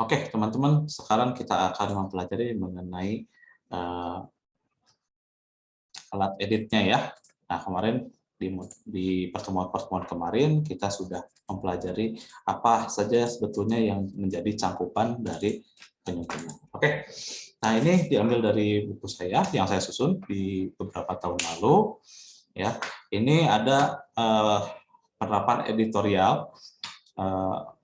Oke, teman-teman, sekarang kita akan mempelajari mengenai alat editnya ya. Nah, kemarin di pertemuan-pertemuan kemarin kita sudah mempelajari apa saja sebetulnya yang menjadi cangkupan dari penyuntingan. Oke, nah ini diambil dari buku saya yang saya susun di beberapa tahun lalu. Ya, ini ada penerapan editorial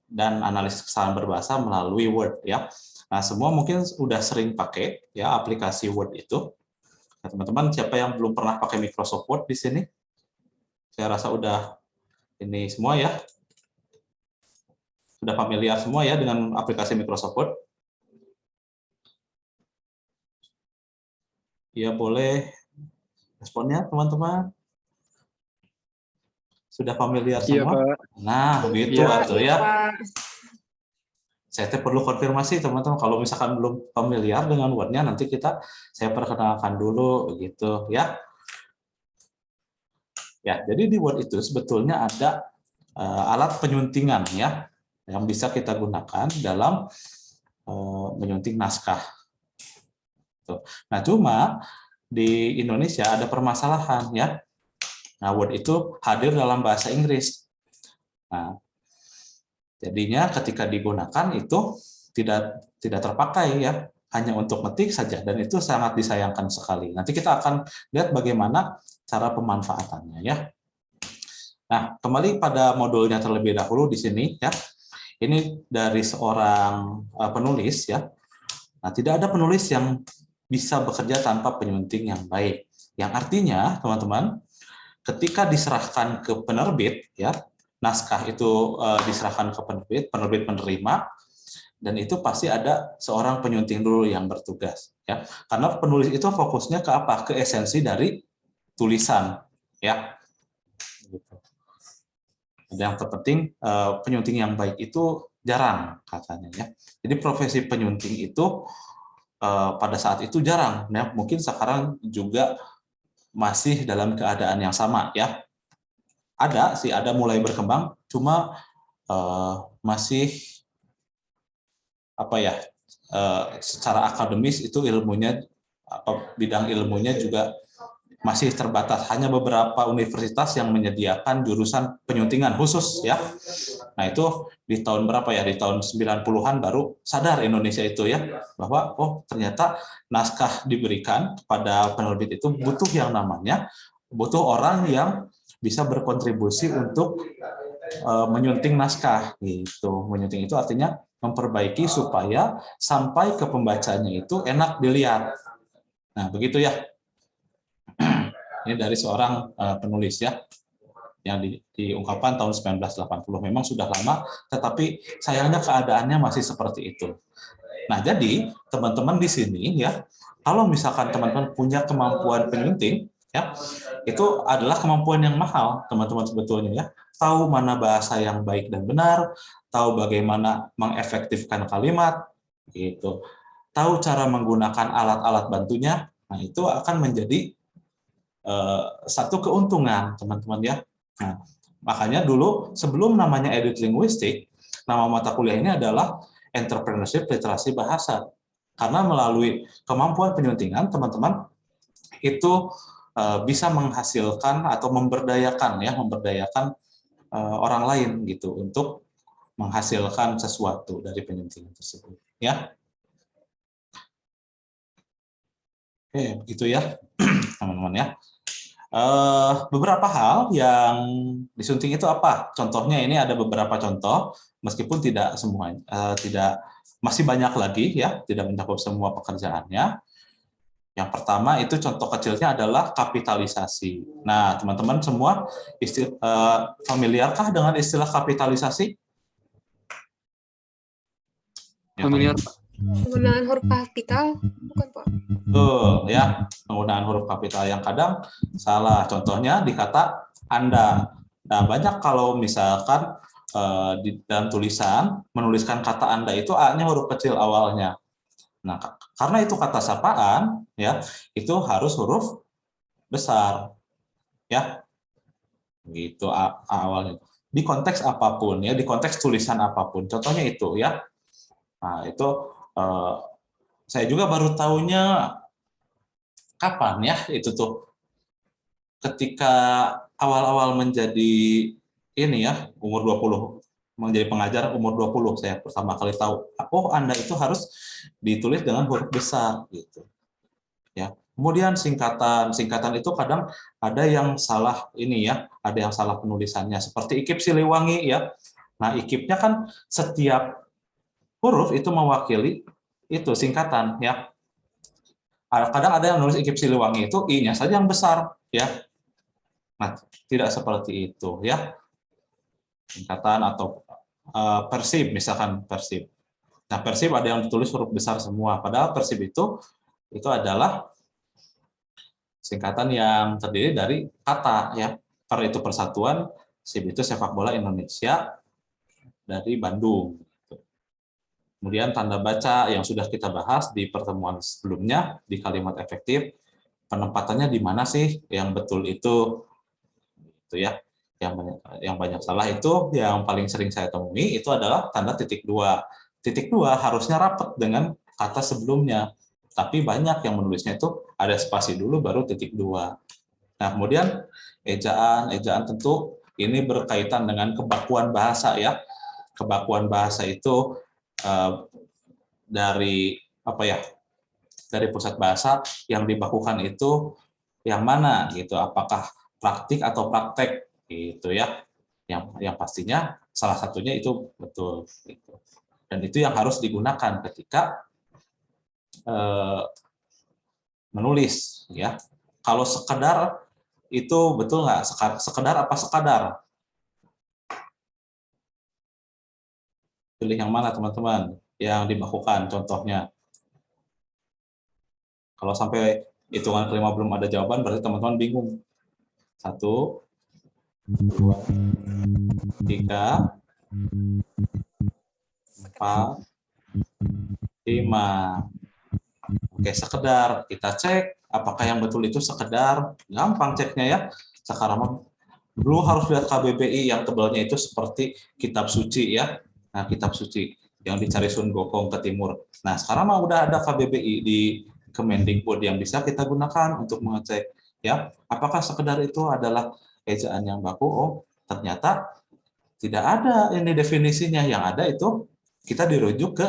dan analisis kesalahan berbahasa melalui Word ya. Nah, semua mungkin sudah sering pakai ya aplikasi Word itu. Nah, teman-teman, siapa yang belum pernah pakai Microsoft Word di sini? Saya rasa udah ini semua ya. Sudah familiar semua ya dengan aplikasi Microsoft Word? Ya, boleh responnya teman-teman. Sudah familiar Iya, semua? Pak. Nah, begitu Iya. atuh ya. Saya perlu konfirmasi teman-teman, kalau misalkan belum familiar dengan Word-nya, nanti saya perkenalkan dulu begitu ya. Ya, jadi di Word itu sebetulnya ada alat penyuntingan ya yang bisa kita gunakan dalam menyunting naskah. Nah, cuma di Indonesia ada permasalahan ya. Nah, Word itu hadir dalam bahasa Inggris. Nah, jadinya ketika digunakan itu tidak terpakai ya, hanya untuk ngetik saja, dan itu sangat disayangkan sekali. Nanti kita akan lihat bagaimana cara pemanfaatannya ya. Nah, kembali pada modulnya terlebih dahulu di sini ya. Ini dari seorang penulis ya. Nah, tidak ada penulis yang bisa bekerja tanpa penyunting yang baik. Yang artinya, teman-teman, ketika diserahkan ke penerbit ya, naskah itu diserahkan ke penerbit, penerbit menerima, dan itu pasti ada seorang penyunting dulu yang bertugas ya. Karena penulis itu fokusnya ke apa? Ke esensi dari tulisan ya. Yang terpenting penyunting yang baik itu jarang katanya ya. Jadi profesi penyunting itu pada saat itu jarang ya. Mungkin sekarang juga masih dalam keadaan yang sama ya. Ada sih, ada mulai berkembang, cuma masih apa ya, secara akademis itu ilmunya, bidang ilmunya juga masih terbatas. Hanya beberapa universitas yang menyediakan jurusan penyuntingan khusus ya. Nah, itu di tahun berapa ya? Di tahun 90-an baru sadar Indonesia itu ya, bahwa oh ternyata naskah diberikan kepada penerbit itu butuh orang yang bisa berkontribusi untuk menyunting naskah gitu. Menyunting itu artinya memperbaiki supaya sampai ke pembacanya itu enak dilihat. Nah, begitu ya. Ini dari seorang penulis ya, yang diungkapkan tahun 1980. Memang sudah lama, tetapi sayangnya keadaannya masih seperti itu. Nah, jadi teman-teman di sini ya, kalau misalkan teman-teman punya kemampuan penyunting, ya, itu adalah kemampuan yang mahal, teman-teman sebetulnya ya. Tahu mana bahasa yang baik dan benar, tahu bagaimana mengefektifkan kalimat, gitu. Tahu cara menggunakan alat-alat bantunya, nah itu akan menjadi satu keuntungan teman-teman ya. Nah, makanya dulu sebelum namanya edit linguistik, nama mata kuliah ini adalah entrepreneurship literasi bahasa. Karena melalui kemampuan penyuntingan teman-teman itu bisa menghasilkan atau memberdayakan orang lain gitu untuk menghasilkan sesuatu dari penyuntingan tersebut ya. Oke, begitu ya teman-teman ya. Beberapa hal yang disunting itu apa? Contohnya ini ada beberapa contoh, meskipun tidak semua, tidak, masih banyak lagi ya, tidak mencakup semua pekerjaannya. Yang pertama itu contoh kecilnya adalah kapitalisasi. Nah, teman-teman semua familiarkah dengan istilah kapitalisasi? Ya, Familiar, teman-teman. Pak. Penggunaan huruf kapital, bukan Pak? Tuh, ya, penggunaan huruf kapital yang kadang salah. Contohnya di kata Anda. Nah, banyak kalau misalkan di dalam tulisan menuliskan kata Anda itu A-nya huruf kecil awalnya. Nah, karena itu kata sapaan, ya, itu harus huruf besar, ya, gitu awalnya. Di konteks apapun, ya, di konteks tulisan apapun. Contohnya itu, ya. Nah, itu eh, saya juga baru tahunya kapan ya itu tuh, ketika awal-awal menjadi ini ya, umur 20, menjadi pengajar umur 20, saya pertama kali tahu, oh Anda itu harus ditulis dengan huruf besar gitu. Ya. Kemudian singkatan itu kadang ada yang salah ini ya, ada yang salah penulisannya seperti Ikip Siliwangi ya. Nah, Ikipnya kan setiap huruf itu mewakili itu singkatan ya. Kadang ada yang nulis Ikip Siliwangi itu I-nya saja yang besar ya. Nah, tidak seperti itu ya. Singkatan atau Persib misalkan Persib. Nah, Persib ada yang ditulis huruf besar semua, padahal Persib itu adalah singkatan yang terdiri dari kata ya. Per itu persatuan, SIB itu sepak bola Indonesia dari Bandung. Kemudian tanda baca yang sudah kita bahas di pertemuan sebelumnya di kalimat efektif, penempatannya di mana sih yang betul itu ya. Yang banyak salah itu, yang paling sering saya temui itu adalah tanda titik dua. Titik dua harusnya rapat dengan kata sebelumnya, tapi banyak yang menulisnya itu ada spasi dulu baru titik dua. Nah, kemudian ejaan tentu ini berkaitan dengan kebakuan bahasa ya. Kebakuan bahasa itu dari apa ya? Dari pusat bahasa yang dibakukan itu yang mana gitu? Apakah praktik atau praktek gitu ya? Yang pastinya salah satunya itu betul gitu. Dan itu yang harus digunakan ketika menulis ya. Kalau sekedar itu betul nggak? Sekedar apa sekadar? Pilih yang mana teman-teman yang dibakukan contohnya. Kalau sampai hitungan kelima belum ada jawaban, berarti teman-teman bingung. 1, 2, 3, 4, 5. Oke, sekedar. Kita cek apakah yang betul itu sekedar. Gampang ceknya ya. Sekarang dulu harus lihat KBBI yang tebalnya itu seperti kitab suci ya. Nah, kitab suci yang dicari Sun Gokong ke timur. Nah, sekarang mah udah ada KBBI di Kemendikbud yang bisa kita gunakan untuk mengecek ya, apakah sekedar itu adalah ejaan yang baku. Oh, ternyata tidak ada ini definisinya. Yang ada itu kita dirujuk ke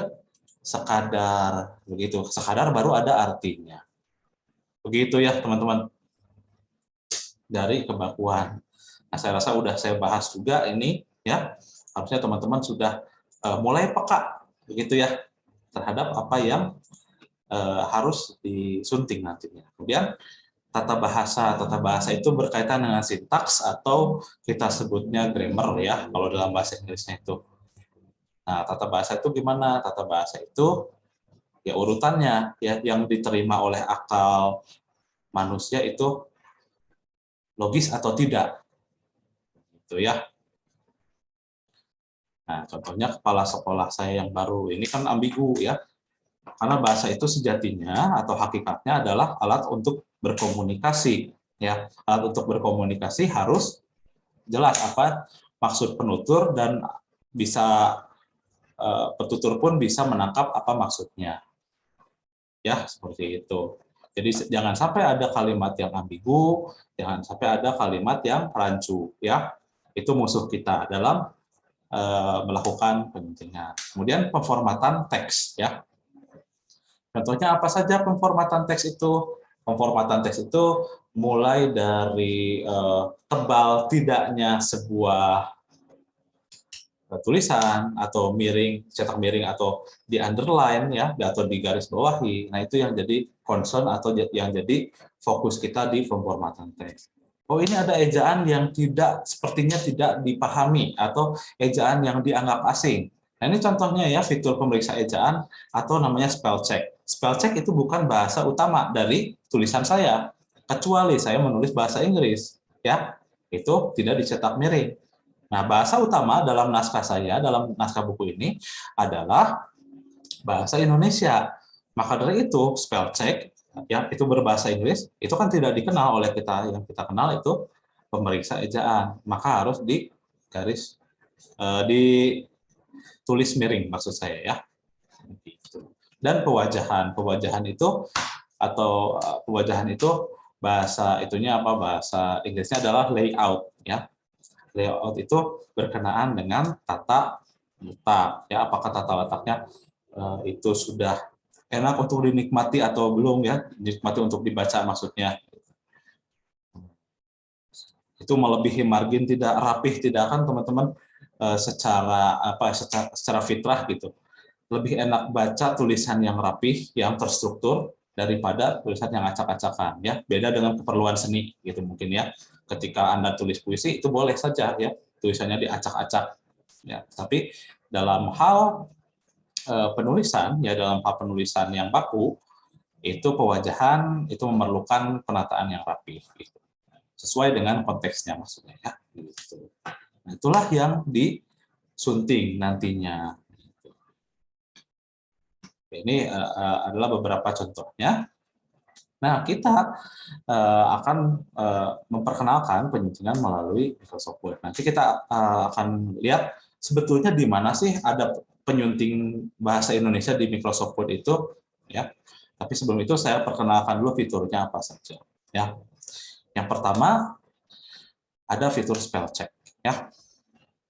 sekadar, begitu. Sekadar baru ada artinya. Begitu ya, teman-teman. Dari kebakuan. Nah, saya rasa udah saya bahas juga ini ya. Harusnya teman-teman sudah mulai peka begitu ya terhadap apa yang harus disunting nantinya. Kemudian tata bahasa itu berkaitan dengan sintaks atau kita sebutnya grammar ya kalau dalam bahasa Inggrisnya itu. Nah, tata bahasa itu gimana? Tata bahasa itu ya urutannya ya yang diterima oleh akal manusia itu logis atau tidak. Gitu ya. Nah, contohnya kepala sekolah saya yang baru ini kan ambigu ya. Karena bahasa itu sejatinya atau hakikatnya adalah alat untuk berkomunikasi ya. Alat untuk berkomunikasi harus jelas apa maksud penutur dan bisa petutur pun bisa menangkap apa maksudnya. Ya, seperti itu. Jadi jangan sampai ada kalimat yang ambigu, jangan sampai ada kalimat yang rancu ya. Itu musuh kita dalam melakukan penyuntingan. Kemudian pemformatan teks ya. Contohnya apa saja pemformatan teks itu? Pemformatan teks itu mulai dari tebal tidaknya sebuah tulisan atau miring, cetak miring atau di underline ya, atau di garis bawahi. Nah, itu yang jadi concern atau yang jadi fokus kita di pemformatan teks. Oh, ini ada ejaan yang sepertinya tidak dipahami atau ejaan yang dianggap asing. Nah, ini contohnya ya fitur pemeriksa ejaan atau namanya spell check. Spell check itu bukan bahasa utama dari tulisan saya, kecuali saya menulis bahasa Inggris, ya. Itu tidak dicetak miring. Nah, bahasa utama dalam naskah saya, dalam naskah buku ini adalah bahasa Indonesia. Maka dari itu, spell check yang itu berbahasa Inggris, itu kan tidak dikenal oleh kita. Yang kita kenal itu pemeriksa ejaan. Maka harus ditulis miring maksud saya ya. Dan pewajahan. Pewajahan itu atau pewajahan itu bahasa itunya apa? Bahasa Inggrisnya adalah layout ya. Layout itu berkenaan dengan tata letak ya. Apakah tata letaknya itu sudah enak untuk dinikmati atau belum ya? Dinikmati untuk dibaca maksudnya. Itu melebihi margin, tidak rapih, tidak akan teman-teman secara apa secara fitrah gitu. Lebih enak baca tulisan yang rapih, yang terstruktur daripada tulisan yang acak-acakan ya. Beda dengan keperluan seni gitu mungkin ya. Ketika Anda tulis puisi itu boleh saja ya tulisannya diacak-acak ya. Tapi dalam hal penulisan ya, dalam hal penulisan yang baku itu pewajahan itu memerlukan penataan yang rapi gitu. Sesuai dengan konteksnya maksudnya ya gitu. Nah, itulah yang disunting nantinya. Ini adalah beberapa contohnya. Nah, kita akan memperkenalkan penyuntingan melalui Microsoft Word. Nanti kita akan lihat sebetulnya di mana sih ada penyunting bahasa Indonesia di Microsoft Word itu, ya. Tapi sebelum itu saya perkenalkan dulu fiturnya apa saja. Ya, yang pertama ada fitur spell check. Ya,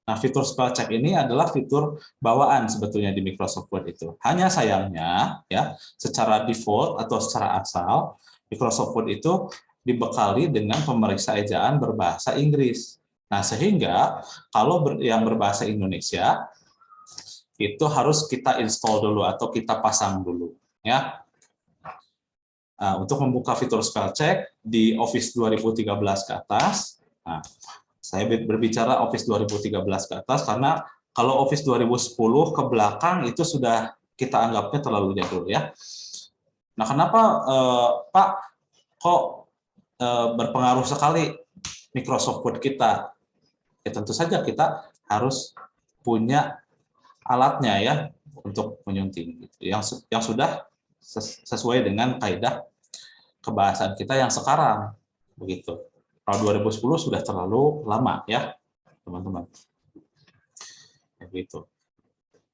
nah, fitur spell check ini adalah fitur bawaan sebetulnya di Microsoft Word itu. Hanya sayangnya, ya, secara default atau secara asal, Microsoft Word itu dibekali dengan pemeriksa ejaan berbahasa Inggris. Nah, sehingga kalau yang berbahasa Indonesia, itu harus kita install dulu atau kita pasang dulu. Ya. Nah, untuk membuka fitur spell check di Office 2013 ke atas, nah, saya berbicara Office 2013 ke atas karena kalau Office 2010 ke belakang itu sudah kita anggapnya terlalu jadul ya. Nah, kenapa Pak kok berpengaruh sekali Microsoft Word kita? Ya tentu saja kita harus punya alatnya ya untuk menyunting yang sudah sesuai dengan kaidah kebahasaan kita yang sekarang begitu. Kalau 2010 sudah terlalu lama ya, teman-teman. Begitu.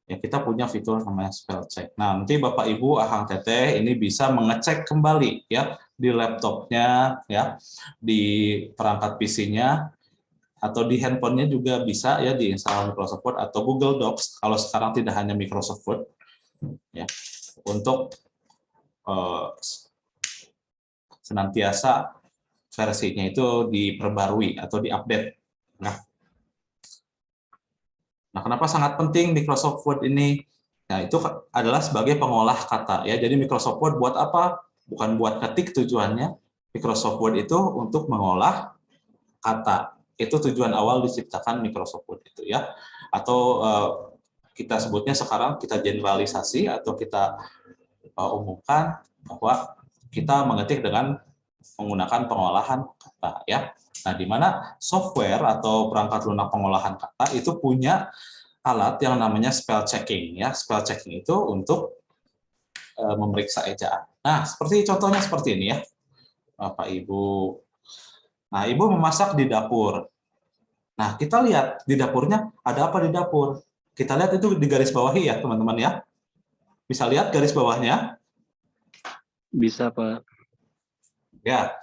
Ya, kita punya fitur namanya spell check. Nah, nanti Bapak Ibu Ahang Teteh ini bisa mengecek kembali ya di laptopnya ya, di perangkat PC-nya atau di handphonenya juga bisa ya diinstal Microsoft Word atau Google Docs kalau sekarang tidak hanya Microsoft Word ya untuk senantiasa versinya itu diperbarui atau diupdate. Nah, kenapa sangat penting Microsoft Word ini? Nah, itu adalah sebagai pengolah kata ya. Jadi Microsoft Word buat apa? Bukan buat ketik tujuannya. Microsoft Word itu untuk mengolah kata. Itu tujuan awal diciptakan Microsoft Word itu ya. Atau kita sebutnya sekarang kita generalisasi atau kita umumkan bahwa kita mengetik dengan menggunakan pengolahan kata ya. Nah, di mana software atau perangkat lunak pengolahan kata itu punya alat yang namanya spell checking ya. Spell checking itu untuk memeriksa ejaan. Nah, seperti contohnya seperti ini ya. Bapak Ibu. Nah, Ibu memasak di dapur. Nah, kita lihat di dapurnya ada apa di dapur. Kita lihat itu di garis bawahi ya, teman-teman ya. Bisa lihat garis bawahnya? Bisa, Pak. Ya.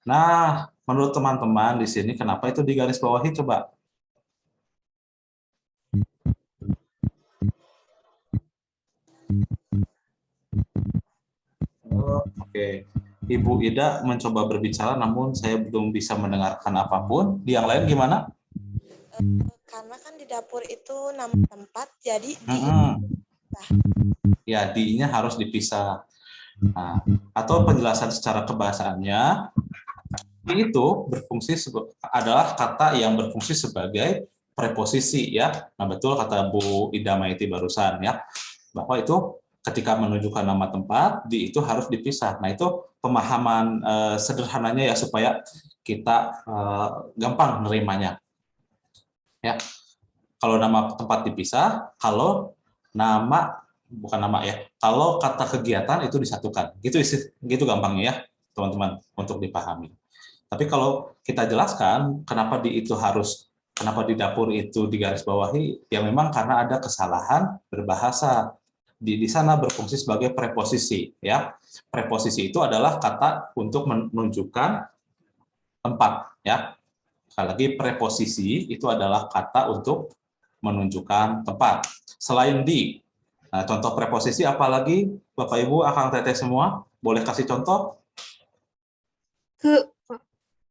Nah, menurut teman-teman di sini kenapa itu di garis bawahi coba? Oke. Ibu Ida mencoba berbicara namun saya belum bisa mendengarkan apapun. Di yang lain gimana? Karena kan di dapur itu nama tempat, jadi ya di-nya harus dipisah. Nah, atau penjelasan secara kebahasaannya itu berfungsi adalah kata yang berfungsi sebagai preposisi ya. Nah, betul kata Bu Ida Maiti barusan ya, bahwa itu ketika menunjukkan nama tempat itu harus dipisah. Nah, itu pemahaman sederhananya ya supaya kita gampang menerimanya. Ya. Kalau nama tempat dipisah, kalau nama bukan nama ya. Kalau kata kegiatan itu disatukan. Gitu gampangnya ya, teman-teman, untuk dipahami. Tapi kalau kita jelaskan kenapa kenapa di dapur itu digarisbawahi, ya memang karena ada kesalahan berbahasa. di sana berfungsi sebagai preposisi, ya. Preposisi itu adalah kata untuk menunjukkan tempat, ya. Sekali lagi, preposisi itu adalah kata untuk menunjukkan tempat. Selain di, nah, contoh preposisi apalagi, Bapak Ibu, Akang Teteh semua, boleh kasih contoh? Ke, Pak.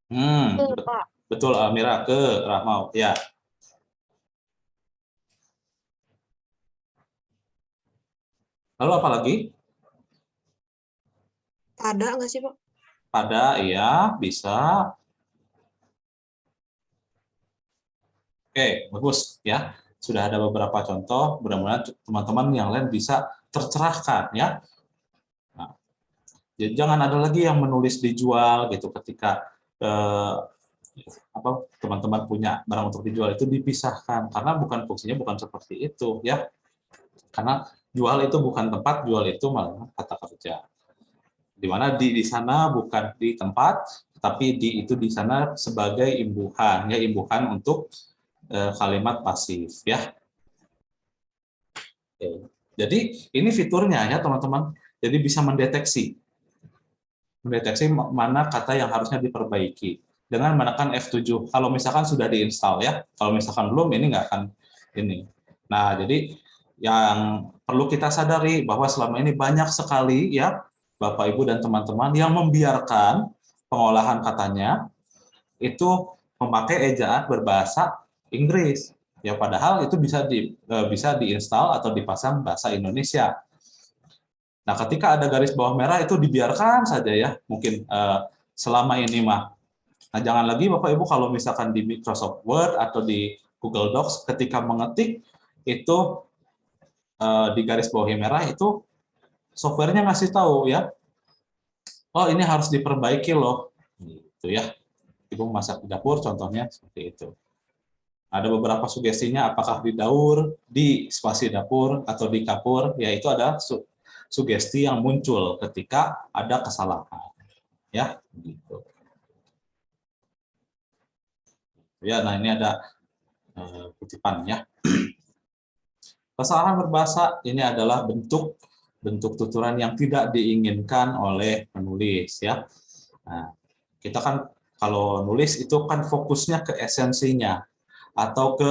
Ke, Hmm, Pak. betul, Almira, ke Rahmau, ya. Lalu apa lagi? Pada nggak sih, Pak? Pada, iya, bisa. Oke, bagus ya. Sudah ada beberapa contoh, mudah-mudahan teman-teman yang lain bisa tercerahkan ya. Nah, jadi jangan ada lagi yang menulis dijual gitu ketika teman-teman punya barang untuk dijual itu dipisahkan karena bukan fungsinya bukan seperti itu ya. Karena jual itu bukan tempat, jual itu malah kata kerja. Di mana di sana bukan di tempat, tapi di itu di sana sebagai imbuhan ya, imbuhan untuk kalimat pasif ya. Oke. Jadi ini fiturnya ya teman-teman. Jadi bisa mendeteksi mana kata yang harusnya diperbaiki dengan menekan F7. Kalau misalkan sudah diinstal ya. Kalau misalkan belum ini nggak akan ini. Nah, jadi yang perlu kita sadari bahwa selama ini banyak sekali ya Bapak Ibu dan teman-teman yang membiarkan pengolahan katanya itu memakai ejaan berbahasa Inggris. Ya padahal itu bisa diinstal atau dipasang bahasa Indonesia. Nah, ketika ada garis bawah merah itu dibiarkan saja ya, mungkin selama ini mah. Nah, jangan lagi Bapak Ibu kalau misalkan di Microsoft Word atau di Google Docs ketika mengetik itu di garis bawah merah itu softwarenya ngasih tahu ya, oh ini harus diperbaiki loh, gitu ya. Ibu masak di dapur contohnya seperti itu. Ada beberapa sugestinya apakah di daur, di spasi dapur, atau di kapur, yaitu ada sugesti yang muncul ketika ada kesalahan. Ya, gitu. Ya, nah ini ada kutipan ya. Kesalahan berbahasa ini adalah bentuk tuturan yang tidak diinginkan oleh penulis ya. Nah, kita kan kalau nulis itu kan fokusnya ke esensinya atau ke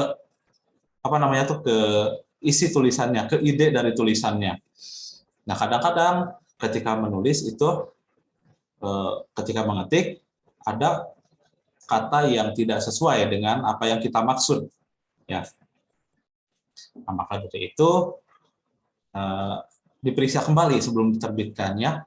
apa namanya tuh ke isi tulisannya, ke ide dari tulisannya. Nah, kadang-kadang ketika menulis itu ketika mengetik ada kata yang tidak sesuai dengan apa yang kita maksud ya. Nah, maka dari itu diperiksa kembali sebelum diterbitkan ya.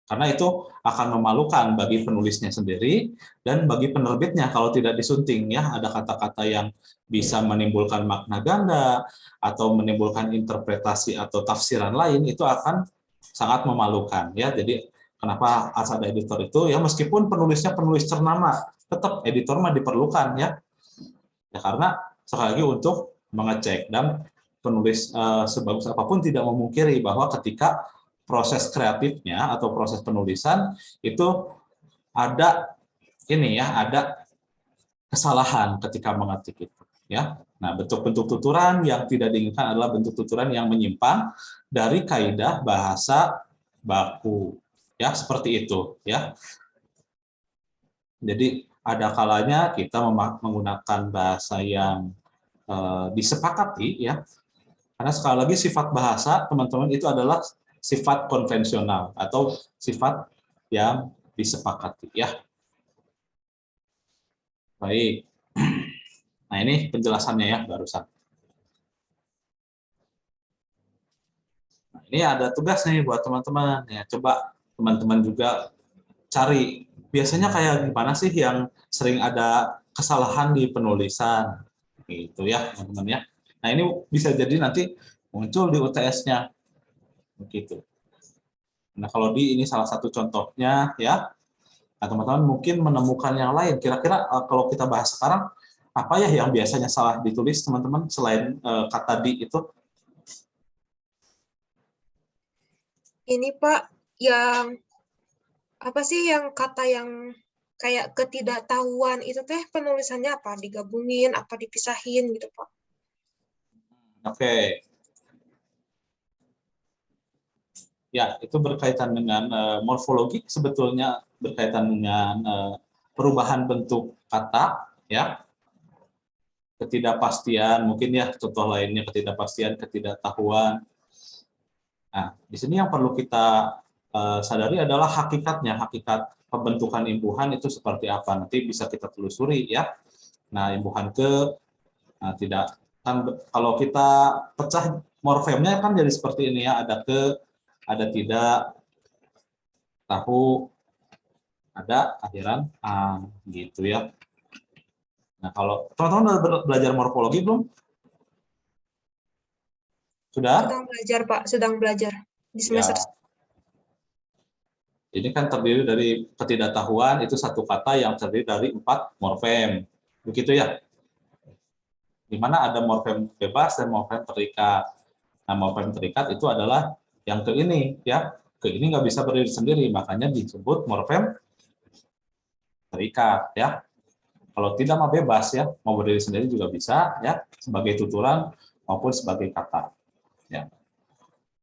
Karena itu akan memalukan bagi penulisnya sendiri dan bagi penerbitnya kalau tidak disunting ya, ada kata-kata yang bisa menimbulkan makna ganda atau menimbulkan interpretasi atau tafsiran lain itu akan sangat memalukan ya. Jadi kenapa harus ada editor itu ya, meskipun penulisnya penulis ternama tetap editor mah diperlukan ya. Ya karena sekali lagi untuk mengecek dan penulis sebagus apapun tidak memungkiri bahwa ketika proses kreatifnya atau proses penulisan itu ada ini ya, ada kesalahan ketika mengetik itu ya. Nah, bentuk-bentuk tuturan yang tidak diinginkan adalah bentuk tuturan yang menyimpang dari kaidah bahasa baku ya, seperti itu ya. Jadi ada kalanya kita menggunakan bahasa yang disepakati ya. Karena sekali lagi sifat bahasa teman-teman itu adalah sifat konvensional atau sifat yang disepakati ya. Baik. Nah, ini penjelasannya ya barusan. Nah, ini ada tugas nih buat teman-teman ya. Coba teman-teman juga cari biasanya kayak gimana sih yang sering ada kesalahan di penulisan gitu ya, teman-teman ya. Nah, ini bisa jadi nanti muncul di UTS-nya begitu. Nah, kalau di ini salah satu contohnya ya. Nah, teman-teman mungkin menemukan yang lain. Kira-kira kalau kita bahas sekarang, apa ya yang biasanya salah ditulis, teman-teman, selain kata di itu? Ini Pak, yang apa sih yang kata yang kayak ketidaktahuan itu teh penulisannya apa? Digabungin, apa dipisahin gitu Pak? Oke. Ya, itu berkaitan dengan morfologi, sebetulnya berkaitan dengan perubahan bentuk kata, ya, ketidakpastian, mungkin ya contoh lainnya ketidakpastian, ketidaktahuan. Nah, di sini yang perlu kita sadari adalah hakikatnya, hakikat pembentukan imbuhan itu seperti apa. Nanti bisa kita telusuri ya. Nah, imbuhan nah, tidak kan kalau kita pecah morfemnya kan jadi seperti ini ya, ada ke, ada tidak, tahu, ada akhiran gitu ya. Nah, kalau teman-teman udah belajar morfologi belum? Sudah? Sedang belajar, Pak. Sedang belajar di semester. Ya. Ini kan terdiri dari ketidaktahuan, itu satu kata yang terdiri dari 4 morfem. Begitu ya? Di mana ada morfem bebas dan morfem terikat. Nah, morfem terikat itu adalah yang ke ini, ya. Ke ini nggak bisa berdiri sendiri, makanya disebut morfem terikat, ya. Kalau tidak mau bebas, ya, mau berdiri sendiri juga bisa, ya, sebagai tuturan maupun sebagai kata. Ya.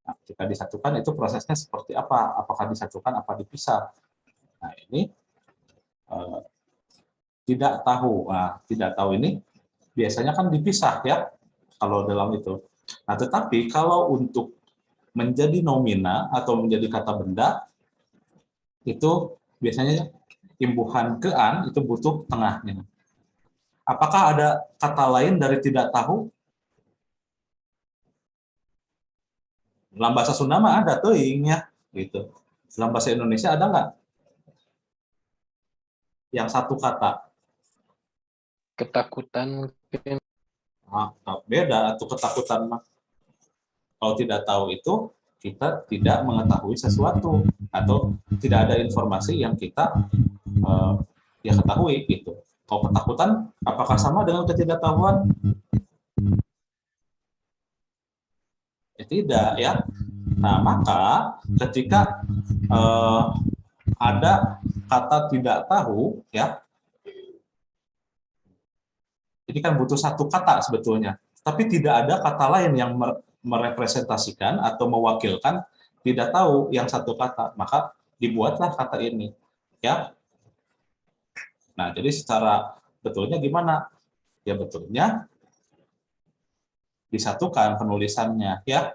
Nah, ketika disatukan itu prosesnya seperti apa? Apakah disatukan, apa dipisah? Nah, ini tidak tahu. Nah, tidak tahu ini biasanya kan dipisah ya kalau dalam itu. Nah, tetapi kalau untuk menjadi nomina atau menjadi kata benda itu biasanya imbuhan ke-an itu butuh tengahnya. Apakah ada kata lain dari tidak tahu? Dalam bahasa Sunda mah ada teuing ya, gitu. Dalam bahasa Indonesia ada nggak yang satu kata? Ketakutan mungkin. Nah, beda atau ketakutan mah. Kalau tidak tahu itu kita tidak mengetahui sesuatu atau tidak ada informasi yang kita ya ketahui gitu. Kalau ketakutan apakah sama dengan ketidaktahuan? Ya, tidak ya. Nah, maka ketika ada kata tidak tahu ya, ini kan butuh satu kata sebetulnya, tapi tidak ada kata lain yang merepresentasikan atau mewakilkan tidak tahu yang satu kata, maka dibuatlah kata ini ya. Nah, jadi secara betulnya gimana? Ya betulnya disatukan penulisannya ya.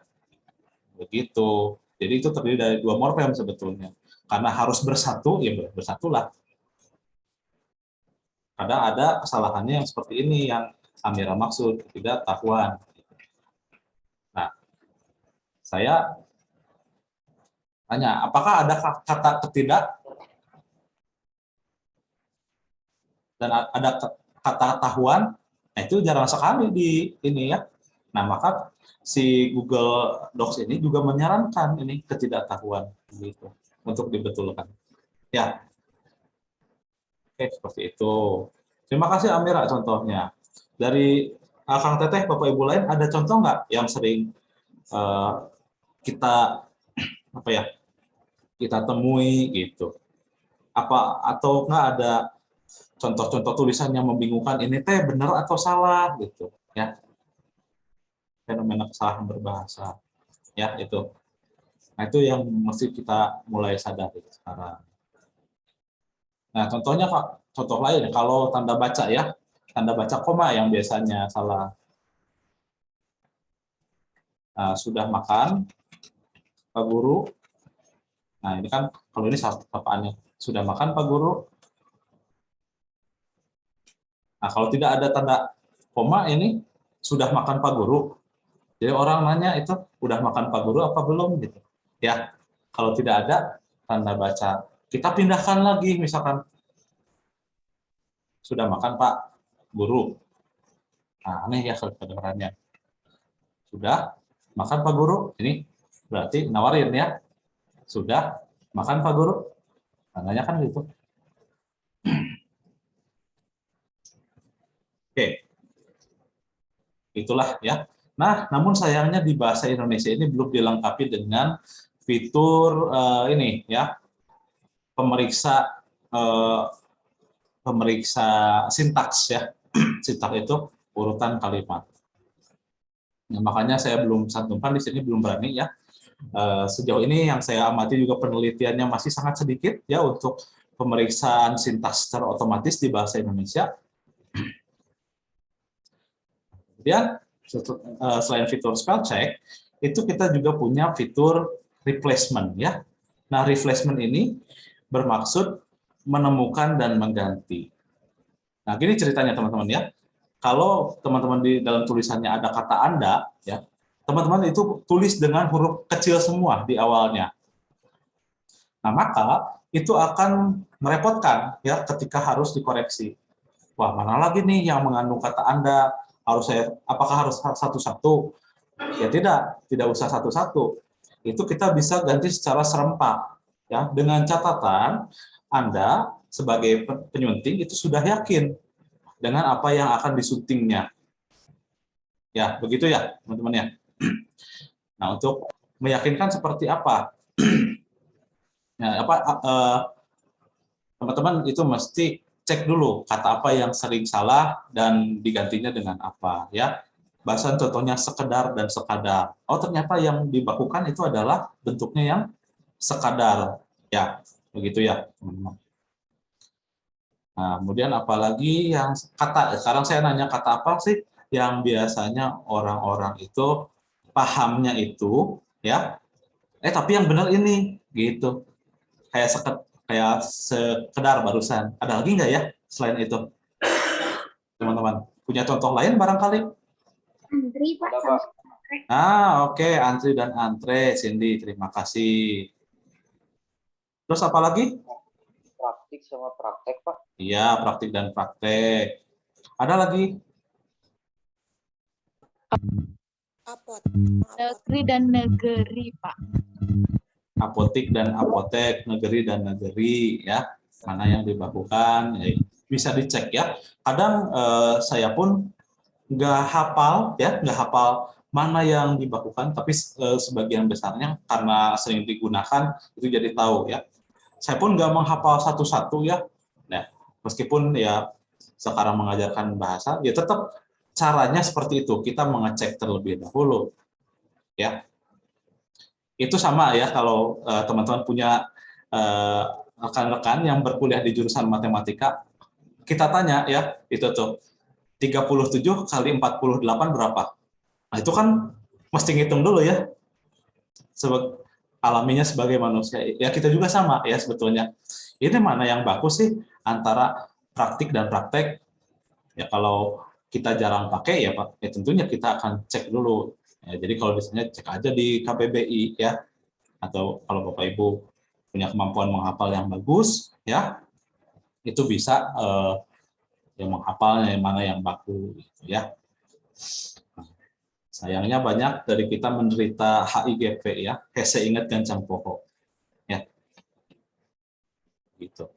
Begitu. Jadi itu terdiri dari 2 morfem sebetulnya. Karena harus bersatu, ya bersatulah. Kadang ada kesalahannya yang seperti ini yang Amira maksud, ketidaktahuan. Nah, saya tanya, apakah ada kata ketidak dan ada kata tahuan? Nah, itu jarang sekali di ini ya. Nah, maka si Google Docs ini juga menyarankan ini ketidaktahuan gitu untuk dibetulkan. Ya, oke seperti itu. Terima kasih Amira contohnya. Dari Kang Teteh, Bapak Ibu lain ada contoh nggak yang sering kita apa ya kita temui gitu? Apa atau nggak ada contoh-contoh tulisan yang membingungkan ini teh benar atau salah gitu ya? Fenomena kesalahan berbahasa ya itu. Nah, itu yang mesti kita mulai sadari sekarang. Nah, contohnya Kak, contoh lain kalau tanda baca ya, tanda baca koma yang biasanya salah. Nah, sudah makan Pak Guru. Nah, ini kan kalau ini sapaannya. Sudah makan Pak Guru. Nah, kalau tidak ada tanda koma ini sudah makan Pak Guru. Jadi orang nanya itu udah makan Pak Guru apa belum gitu. Ya, kalau tidak ada tanda baca, kita pindahkan lagi misalkan sudah makan Pak Guru. Nah, aneh ya kedengarannya. Sudah makan Pak Guru, ini berarti nawarin ya. Sudah makan Pak Guru? Tandanya kan gitu. Oke. Itulah ya. Nah, namun sayangnya di bahasa Indonesia ini belum dilengkapi dengan fitur ini ya, pemeriksa pemeriksa sintaks ya. Sintaks itu urutan kalimat. Nah, makanya saya belum santumkan di sini, belum berani ya. Sejauh ini yang saya amati juga penelitiannya masih sangat sedikit ya untuk pemeriksaan sintaks secara otomatis di bahasa Indonesia. Kemudian selain fitur spell check, itu kita juga punya fitur replacement ya. Nah, replacement ini bermaksud menemukan dan mengganti. Nah, gini ceritanya teman-teman ya. Kalau teman-teman di dalam tulisannya ada kata Anda ya, teman-teman itu tulis dengan huruf kecil semua di awalnya. Nah, maka itu akan merepotkan ya ketika harus dikoreksi. Wah, mana lagi nih yang mengandung kata Anda? Apakah harus satu-satu? Ya tidak usah satu-satu. Itu kita bisa ganti secara serempak ya, dengan catatan Anda sebagai penyunting itu sudah yakin dengan apa yang akan disuntingnya. Ya, begitu ya, teman-teman ya. Nah, untuk meyakinkan seperti apa? Ya, teman-teman itu mesti cek dulu kata apa yang sering salah dan digantinya dengan apa ya. Bahasan contohnya sekedar dan sekadar. Oh, ternyata yang dibakukan itu adalah bentuknya yang sekadar. Ya, begitu ya, teman-teman. Nah, kemudian apalagi yang kata, sekarang saya nanya kata apa sih yang biasanya orang-orang itu pahamnya itu ya, tapi yang benar ini gitu. Kayak sekedar barusan. Ada lagi nggak ya selain itu? Teman-teman, punya contoh lain barangkali? Antri, Pak. Oke. Antri dan antre, Cindy, terima kasih. Terus apa lagi? Praktik sama praktek, Pak. Iya, praktik dan praktek. Ada lagi? Negeri dan negeri, Pak. Apotik dan apotek, negeri dan negeri, ya. Mana yang dibakukan, ya, bisa dicek ya. Kadang saya pun nggak hafal mana yang dibakukan, tapi sebagian besarnya karena sering digunakan itu jadi tahu ya. Saya pun nggak menghafal satu-satu ya. Nah, meskipun ya sekarang mengajarkan bahasa, ya tetap caranya seperti itu. Kita mengecek terlebih dahulu, ya. Itu sama ya kalau teman-teman punya rekan-rekan yang berkuliah di jurusan matematika, kita tanya ya, itu tuh 37 kali 48 berapa? Nah, itu kan mesti ngitung dulu ya. Alaminya sebagai manusia. Ya kita juga sama ya sebetulnya. Ini mana yang bagus sih antara praktik dan praktek? Ya kalau kita jarang pakai ya Pak, ya tentunya kita akan cek dulu. Ya, jadi kalau misalnya cek aja di KBBI ya, atau kalau Bapak Ibu punya kemampuan menghafal yang bagus ya, itu bisa yang menghafalnya yang mana yang baku gitu ya. Sayangnya banyak dari kita menderita HIGP ya, hese ingat gancang poho. Ya. Gitu.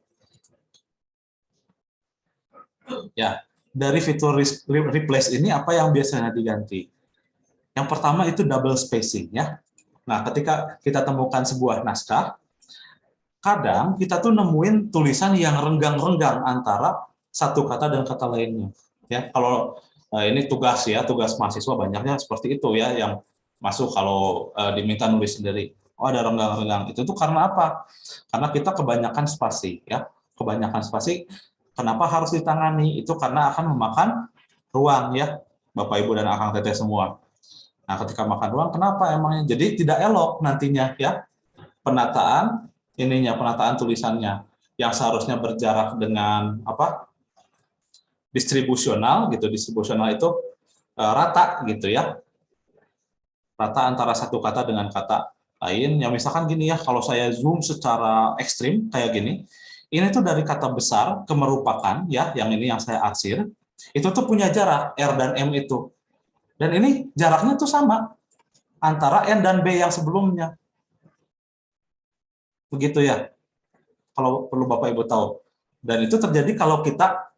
Ya, dari fitur replace ini apa yang biasanya diganti? Yang pertama itu double spacing ya. Nah, ketika kita temukan sebuah naskah, kadang kita tuh nemuin tulisan yang renggang-renggang antara satu kata dan kata lainnya. Ya, kalau ini tugas mahasiswa banyaknya seperti itu ya, yang masuk kalau diminta nulis sendiri. Oh, ada renggang-renggang. Itu tuh karena apa? Karena kita kebanyakan spasi ya. Kebanyakan spasi, kenapa harus ditangani? Itu karena akan memakan ruang ya, Bapak Ibu dan Akang Teteh semua. Nah, ketika makan ruang, kenapa emangnya? Jadi tidak elok nantinya ya. Penataan tulisannya yang seharusnya berjarak dengan distribusional gitu. Distribusional itu rata gitu ya. Rata antara satu kata dengan kata lain. Ya misalkan gini ya, kalau saya zoom secara ekstrim kayak gini, ini tuh dari kata besar ke merupakan ya, yang ini yang saya arsir, itu tuh punya jarak R dan M itu. Dan ini jaraknya tuh sama antara N dan B yang sebelumnya. Begitu ya. Kalau perlu Bapak Ibu tahu. Dan itu terjadi kalau kita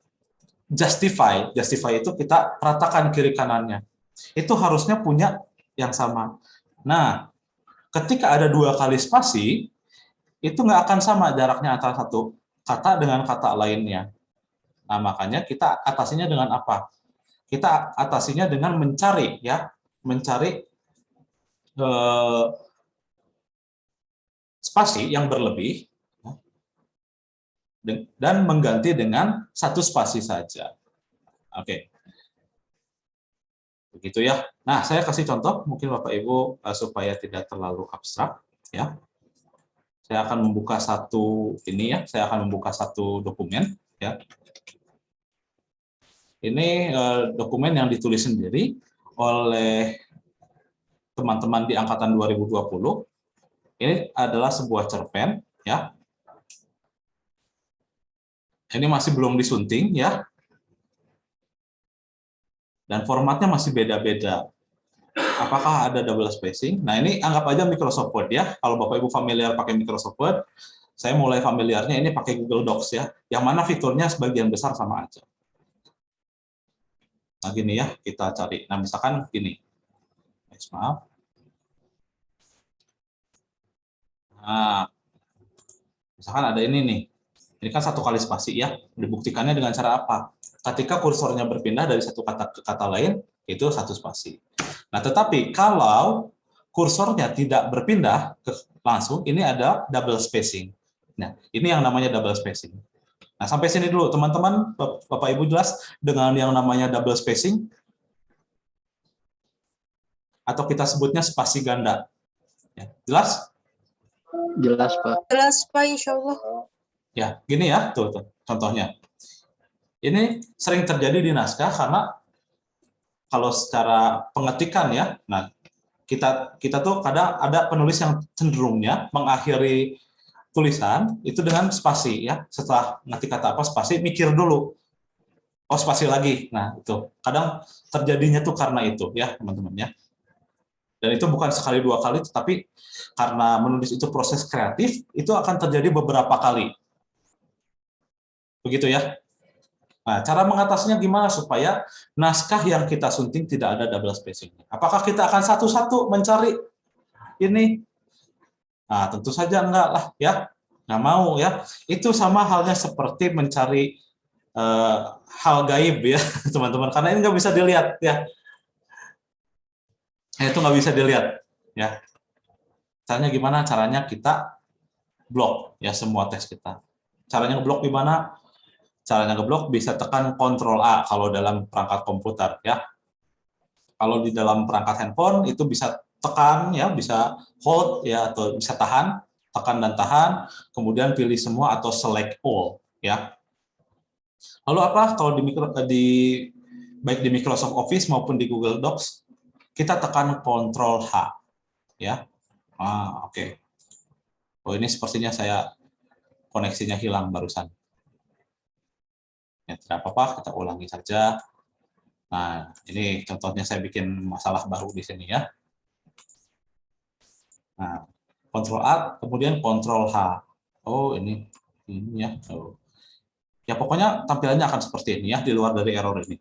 justify itu kita ratakan kiri kanannya. Itu harusnya punya yang sama. Nah, ketika ada dua kali spasi, itu nggak akan sama jaraknya antara satu kata dengan kata lainnya. Nah, makanya kita atasinya dengan apa? Kita atasinya dengan mencari spasi yang berlebih dan mengganti dengan satu spasi saja. Oke. Begitu ya. Nah, saya kasih contoh mungkin Bapak Ibu supaya tidak terlalu abstrak ya. Saya akan membuka satu saya akan membuka satu dokumen ya. Ini dokumen yang ditulis sendiri oleh teman-teman di angkatan 2020. Ini adalah sebuah cerpen ya. Ini masih belum disunting ya. Dan formatnya masih beda-beda. Apakah ada double spacing? Nah, ini anggap aja Microsoft Word ya. Kalau Bapak Ibu familiar pakai Microsoft Word, saya mulai familiarnya ini pakai Google Docs ya. Yang mana fiturnya sebagian besar sama aja. Nah, gini ya, kita cari. Nah, misalkan gini. Maaf. Nah, misalkan ada ini nih. Ini kan satu kali spasi ya. Dibuktikannya dengan cara apa? Ketika kursornya berpindah dari satu kata ke kata lain, itu satu spasi. Nah, tetapi kalau kursornya tidak berpindah langsung, ini ada double spacing. Nah, ini yang namanya double spacing. Nah, sampai sini dulu, teman-teman, Bapak Ibu jelas dengan yang namanya double spacing? Atau kita sebutnya spasi ganda? Ya, jelas? Jelas, Pak. Jelas, Pak, insya Allah. Ya, gini ya, tuh contohnya. Ini sering terjadi di naskah karena kalau secara pengetikan ya, nah kita tuh kadang ada penulis yang cenderungnya mengakhiri tulisan itu dengan spasi ya. Setelah ngetik kata apa spasi, mikir dulu. Oh, spasi lagi. Nah, itu. Kadang terjadinya tuh karena itu ya, teman-teman ya. Dan itu bukan sekali dua kali, tetapi karena menulis itu proses kreatif, itu akan terjadi beberapa kali. Begitu ya. Nah, cara mengatasinya gimana supaya naskah yang kita sunting tidak ada double spacing? Apakah kita akan satu-satu mencari ini? Nah, tentu saja enggak lah ya. Nggak mau ya. Itu sama halnya seperti mencari hal gaib ya, teman-teman. Karena ini nggak bisa dilihat ya. Itu nggak bisa dilihat ya. Caranya gimana? Caranya kita blok ya semua teks kita. Caranya ngeblok gimana? Caranya ngeblok bisa tekan Ctrl A kalau dalam perangkat komputer ya. Kalau di dalam perangkat handphone itu bisa tekan ya, bisa hold ya atau bisa tahan, tekan dan tahan, kemudian pilih semua atau select all ya. Lalu apa kalau baik di Microsoft Office maupun di Google Docs kita tekan Ctrl H ya. Oke. Oh, ini sepertinya saya koneksinya hilang barusan. Ya, tidak apa-apa, kita ulangi saja. Nah, ini contohnya saya bikin masalah baru di sini ya. Nah, Ctrl A, kemudian Ctrl H. Oh, ini ya. Oh. Ya, pokoknya tampilannya akan seperti ini ya, di luar dari error ini.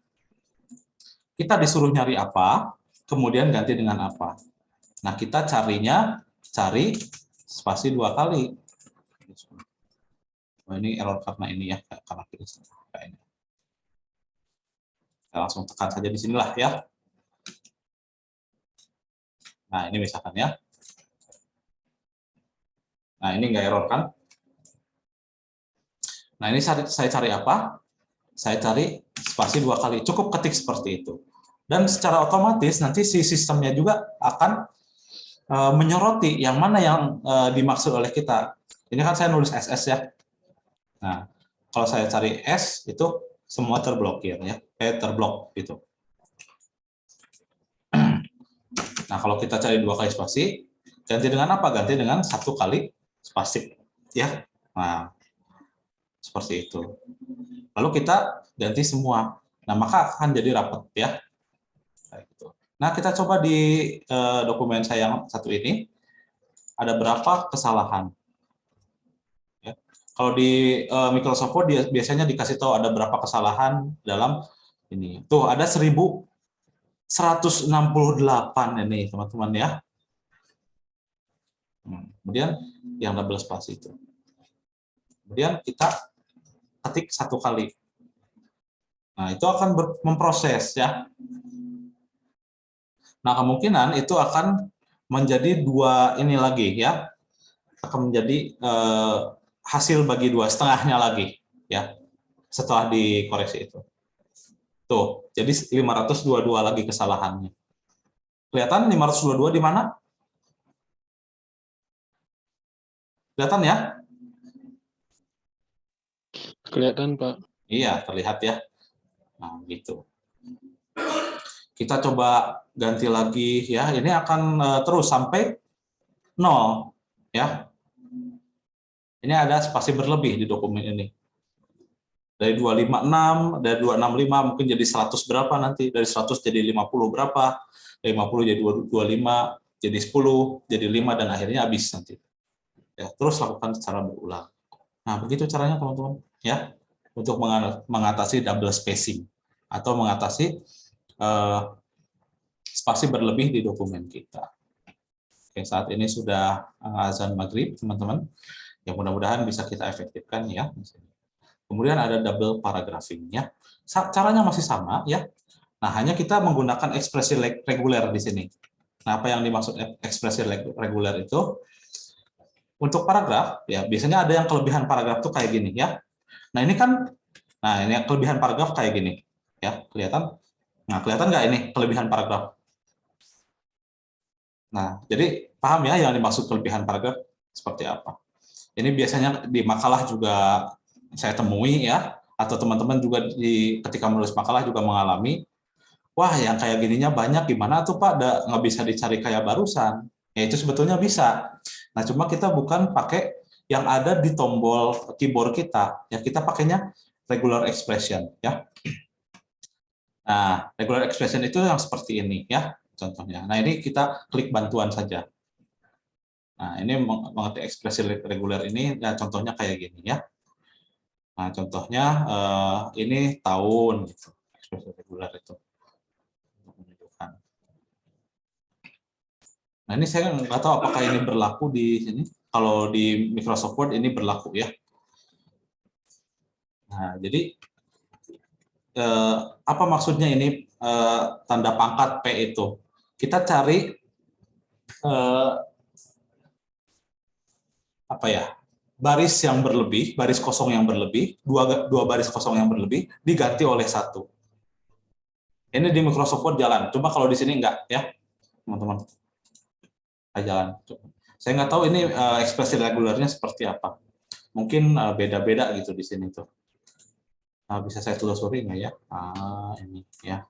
Kita disuruh nyari apa, kemudian ganti dengan apa. Nah, kita cari spasi 2 kali. Oh, ini error karena ini ya, karena ini. Saya langsung tekan saja di sinilah ya. Nah, ini misalkan ya. Nah, ini nggak error kan? Nah, ini saya cari apa? Saya cari spasi 2 kali. Cukup ketik seperti itu. Dan secara otomatis nanti si sistemnya juga akan menyoroti yang mana yang dimaksud oleh kita. Ini kan saya nulis SS ya. Nah, kalau saya cari S itu semua terblokir ya, terblok gitu. Nah, kalau kita cari 2 kali spasi, ganti dengan apa? Ganti dengan 1 kali spasi ya. Nah, seperti itu. Lalu kita ganti semua. Nah, maka akan jadi rapat ya. Nah, kita coba di dokumen saya yang satu ini ada berapa kesalahan. Ya. Kalau di Microsoft Word biasanya dikasih tahu ada berapa kesalahan dalam ini. Tuh ada 1168 ini teman-teman ya. Kemudian yang double spasi itu. Kemudian kita ketik 1 kali. Nah, itu akan memproses ya. Nah, kemungkinan itu akan menjadi 2 ini lagi ya. akan menjadi hasil bagi 2,5-nya lagi, ya, setelah dikoreksi itu. Tuh, jadi 522 lagi kesalahannya. Kelihatan 522 di mana? Kelihatan ya? Kelihatan, Pak. Iya, terlihat ya. Nah, gitu. Kita coba ganti lagi ya. Ini akan terus sampai 0 ya. Ini ada spasi berlebih di dokumen ini. Dari 256, dari 265 mungkin jadi 100 berapa nanti, dari 100 jadi 50 berapa, dari 50 jadi 25, jadi 10, jadi 5 dan akhirnya habis nanti. Ya, terus lakukan secara berulang. Nah, begitu caranya teman-teman ya, untuk mengatasi double spacing atau mengatasi spasi berlebih di dokumen kita. Oke, saat ini sudah azan maghrib, teman-teman. Ya, mudah-mudahan bisa kita efektifkan ya. Kemudian ada double paragraphing ya. Caranya masih sama ya. Nah, hanya kita menggunakan ekspresi reguler di sini. Nah, apa yang dimaksud ekspresi reguler itu? Untuk paragraf ya, biasanya ada yang kelebihan paragraf tuh kayak gini ya. Nah, ini kan ini kelebihan paragraf kayak gini. Ya, kelihatan? Nah, kelihatan nggak ini kelebihan paragraf? Nah, jadi paham ya yang dimaksud kelebihan paragraf seperti apa. Ini biasanya di makalah juga saya temui ya, atau teman-teman juga ketika menulis makalah juga mengalami, wah yang kayak gininya banyak, gimana tuh Pak, nggak bisa dicari kayak barusan. Ya itu sebetulnya bisa. Nah cuma kita bukan pakai yang ada di tombol keyboard kita, ya kita pakainya regular expression ya. Nah regular expression itu yang seperti ini ya contohnya. Nah ini kita klik bantuan saja. Nah ini mengerti ekspresi reguler ini, ya contohnya kayak gini ya. Nah, contohnya ini tahun, gitu. Ekspresi reguler itu. Menunjukkan. Nah, ini saya nggak tahu apakah ini berlaku di sini. Kalau di Microsoft Word ini berlaku ya. Nah, jadi apa maksudnya ini tanda pangkat P itu? Kita cari apa ya? Baris yang berlebih, baris kosong yang berlebih, dua baris kosong yang berlebih diganti oleh satu. Ini di Microsoft Word jalan, cuma kalau di sini enggak ya, teman-teman. Jalan. Saya nggak tahu ini ekspresi regulernya seperti apa. Mungkin beda-beda gitu di sini tuh. Bisa saya telusuri nggak ya? Ini ya.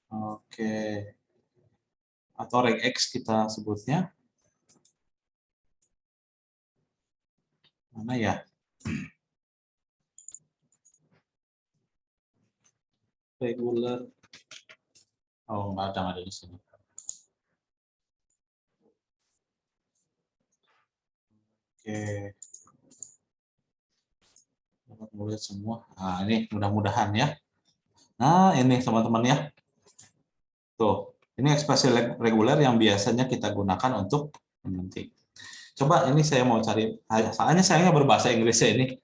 Oke. Atau regex kita sebutnya. Mana ya? Regular. Oh, nggak ada di sini. Oke. Dapat melihat semua. Nah, ini mudah-mudahan ya. Nah, ini teman-teman ya. Tuh, ini ekspresi reguler yang biasanya kita gunakan untuk menyuntik. Coba ini saya mau cari, sayangnya berbahasa Inggris ya ini.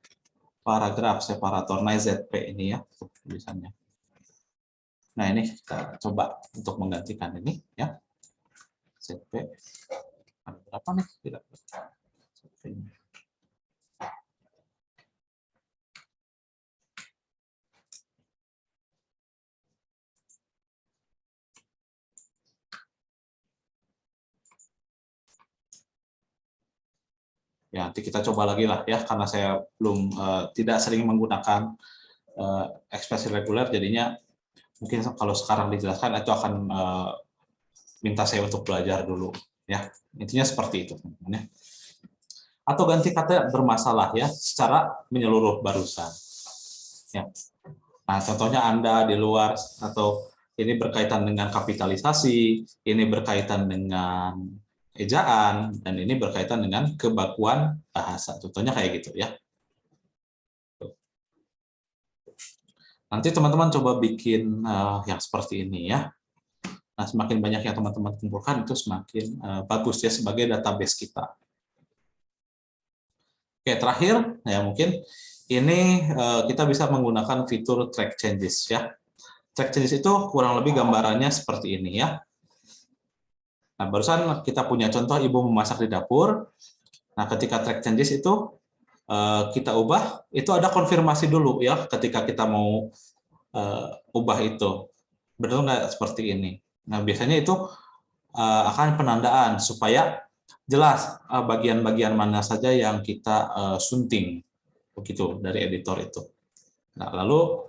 Paragraf separator, nah ZP ini ya tulisannya. Nah ini kita coba untuk menggantikan ini ya. ZP ada berapa nih? Tidak. ZP ini. Ya, nanti kita coba lagi lah ya, karena saya belum tidak sering menggunakan ekspresi reguler, jadinya mungkin kalau sekarang dijelaskan itu akan minta saya untuk belajar dulu ya. Intinya seperti itu teman-teman ya. Atau ganti kata bermasalah ya secara menyeluruh barusan. Ya. Nah, contohnya Anda di luar atau ini berkaitan dengan kapitalisasi, ini berkaitan dengan ejaan, dan ini berkaitan dengan kebakuan bahasa. Contohnya kayak gitu ya. Nanti teman-teman coba bikin yang seperti ini ya. Nah, semakin banyak yang teman-teman kumpulkan itu semakin bagus ya sebagai database kita. Oke, terakhir ya mungkin ini kita bisa menggunakan fitur track changes ya. Track changes itu kurang lebih gambarannya seperti ini ya. Nah, barusan kita punya contoh ibu memasak di dapur. Nah, ketika track changes itu kita ubah, itu ada konfirmasi dulu ya ketika kita mau ubah itu. Betul nggak seperti ini? Nah, biasanya itu akan penandaan supaya jelas bagian-bagian mana saja yang kita sunting begitu dari editor itu. Nah, lalu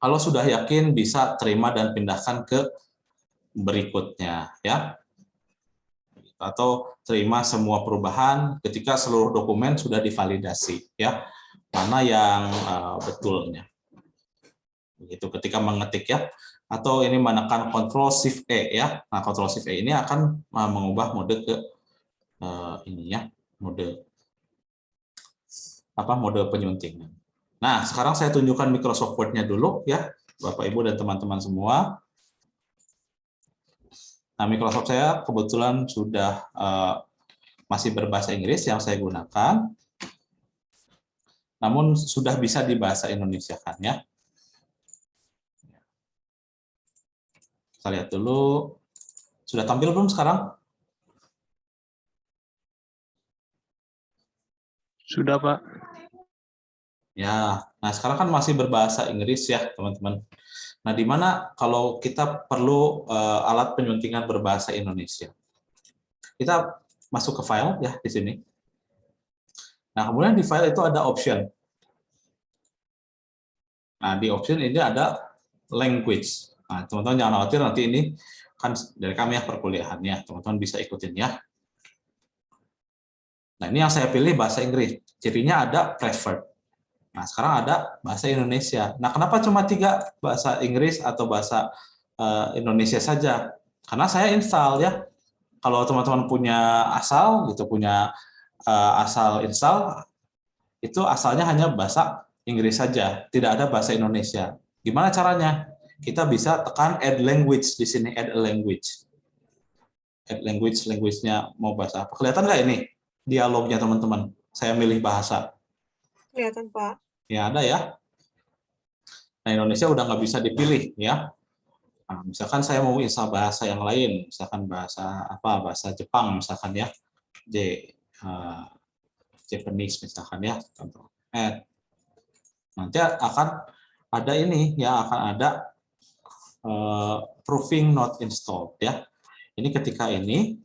kalau sudah yakin bisa terima dan pindahkan ke berikutnya ya. Atau terima semua perubahan ketika seluruh dokumen sudah divalidasi ya. Mana yang betulnya. Begitu ketika mengetik ya. Atau ini menekan Ctrl Shift E ya. Nah, Ctrl Shift E ini akan mengubah mode ke ini ya, mode penyuntingan. Nah, sekarang saya tunjukkan Microsoft Word-nya dulu ya, Bapak Ibu dan teman-teman semua. Nah, Microsoft saya kebetulan sudah masih berbahasa Inggris yang saya gunakan, namun sudah bisa dibahasa Indonesia kan ya. Kita lihat dulu, sudah tampil belum sekarang? Sudah, Pak. Ya, nah sekarang kan masih berbahasa Inggris ya teman-teman. Nah, di mana kalau kita perlu alat penyuntingan berbahasa Indonesia? Kita masuk ke file ya di sini. Nah, kemudian di file itu ada option. Nah, di option ini ada language. Nah, teman-teman jangan khawatir, nanti ini kan dari kami ya perkuliahannya, teman-teman bisa ikutin ya. Nah, ini yang saya pilih bahasa Inggris. Cirinya ada preferred. Nah, sekarang ada bahasa Indonesia. Nah, kenapa cuma 3 bahasa Inggris atau bahasa Indonesia saja? Karena saya install ya. Kalau teman-teman punya asal gitu, punya asal install, itu asalnya hanya bahasa Inggris saja, tidak ada bahasa Indonesia. Gimana caranya? Kita bisa tekan add language di sini, add a language. Add language, language-nya mau bahasa apa? Kelihatan nggak ini dialognya teman-teman? Saya milih bahasa. Kelihatan, Pak. Ya, ada ya. Nah, Indonesia udah nggak bisa dipilih ya. Nah, misalkan saya mau install bahasa yang lain, misalkan bahasa apa, bahasa Jepang misalkan ya, Japanese misalkan ya, contoh. Nanti akan ada ini ya, akan ada proving not installed ya. Ini ketika ini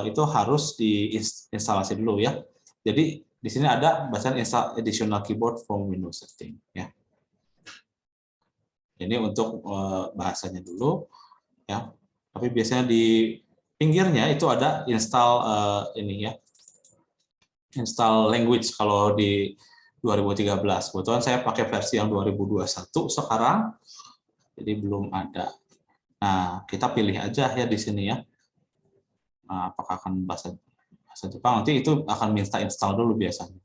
itu harus diinstalasi dulu ya. Jadi di sini ada bacaan install additional keyboard from Windows setting ya. Ini untuk bahasanya dulu ya. Tapi biasanya di pinggirnya itu ada install ini ya. Install language kalau di 2013. Kebetulan saya pakai versi yang 2021 sekarang. Jadi belum ada. Nah, kita pilih aja ya di sini ya. Nah, apakah akan bahasa Jepang, nanti itu akan minta install dulu biasanya.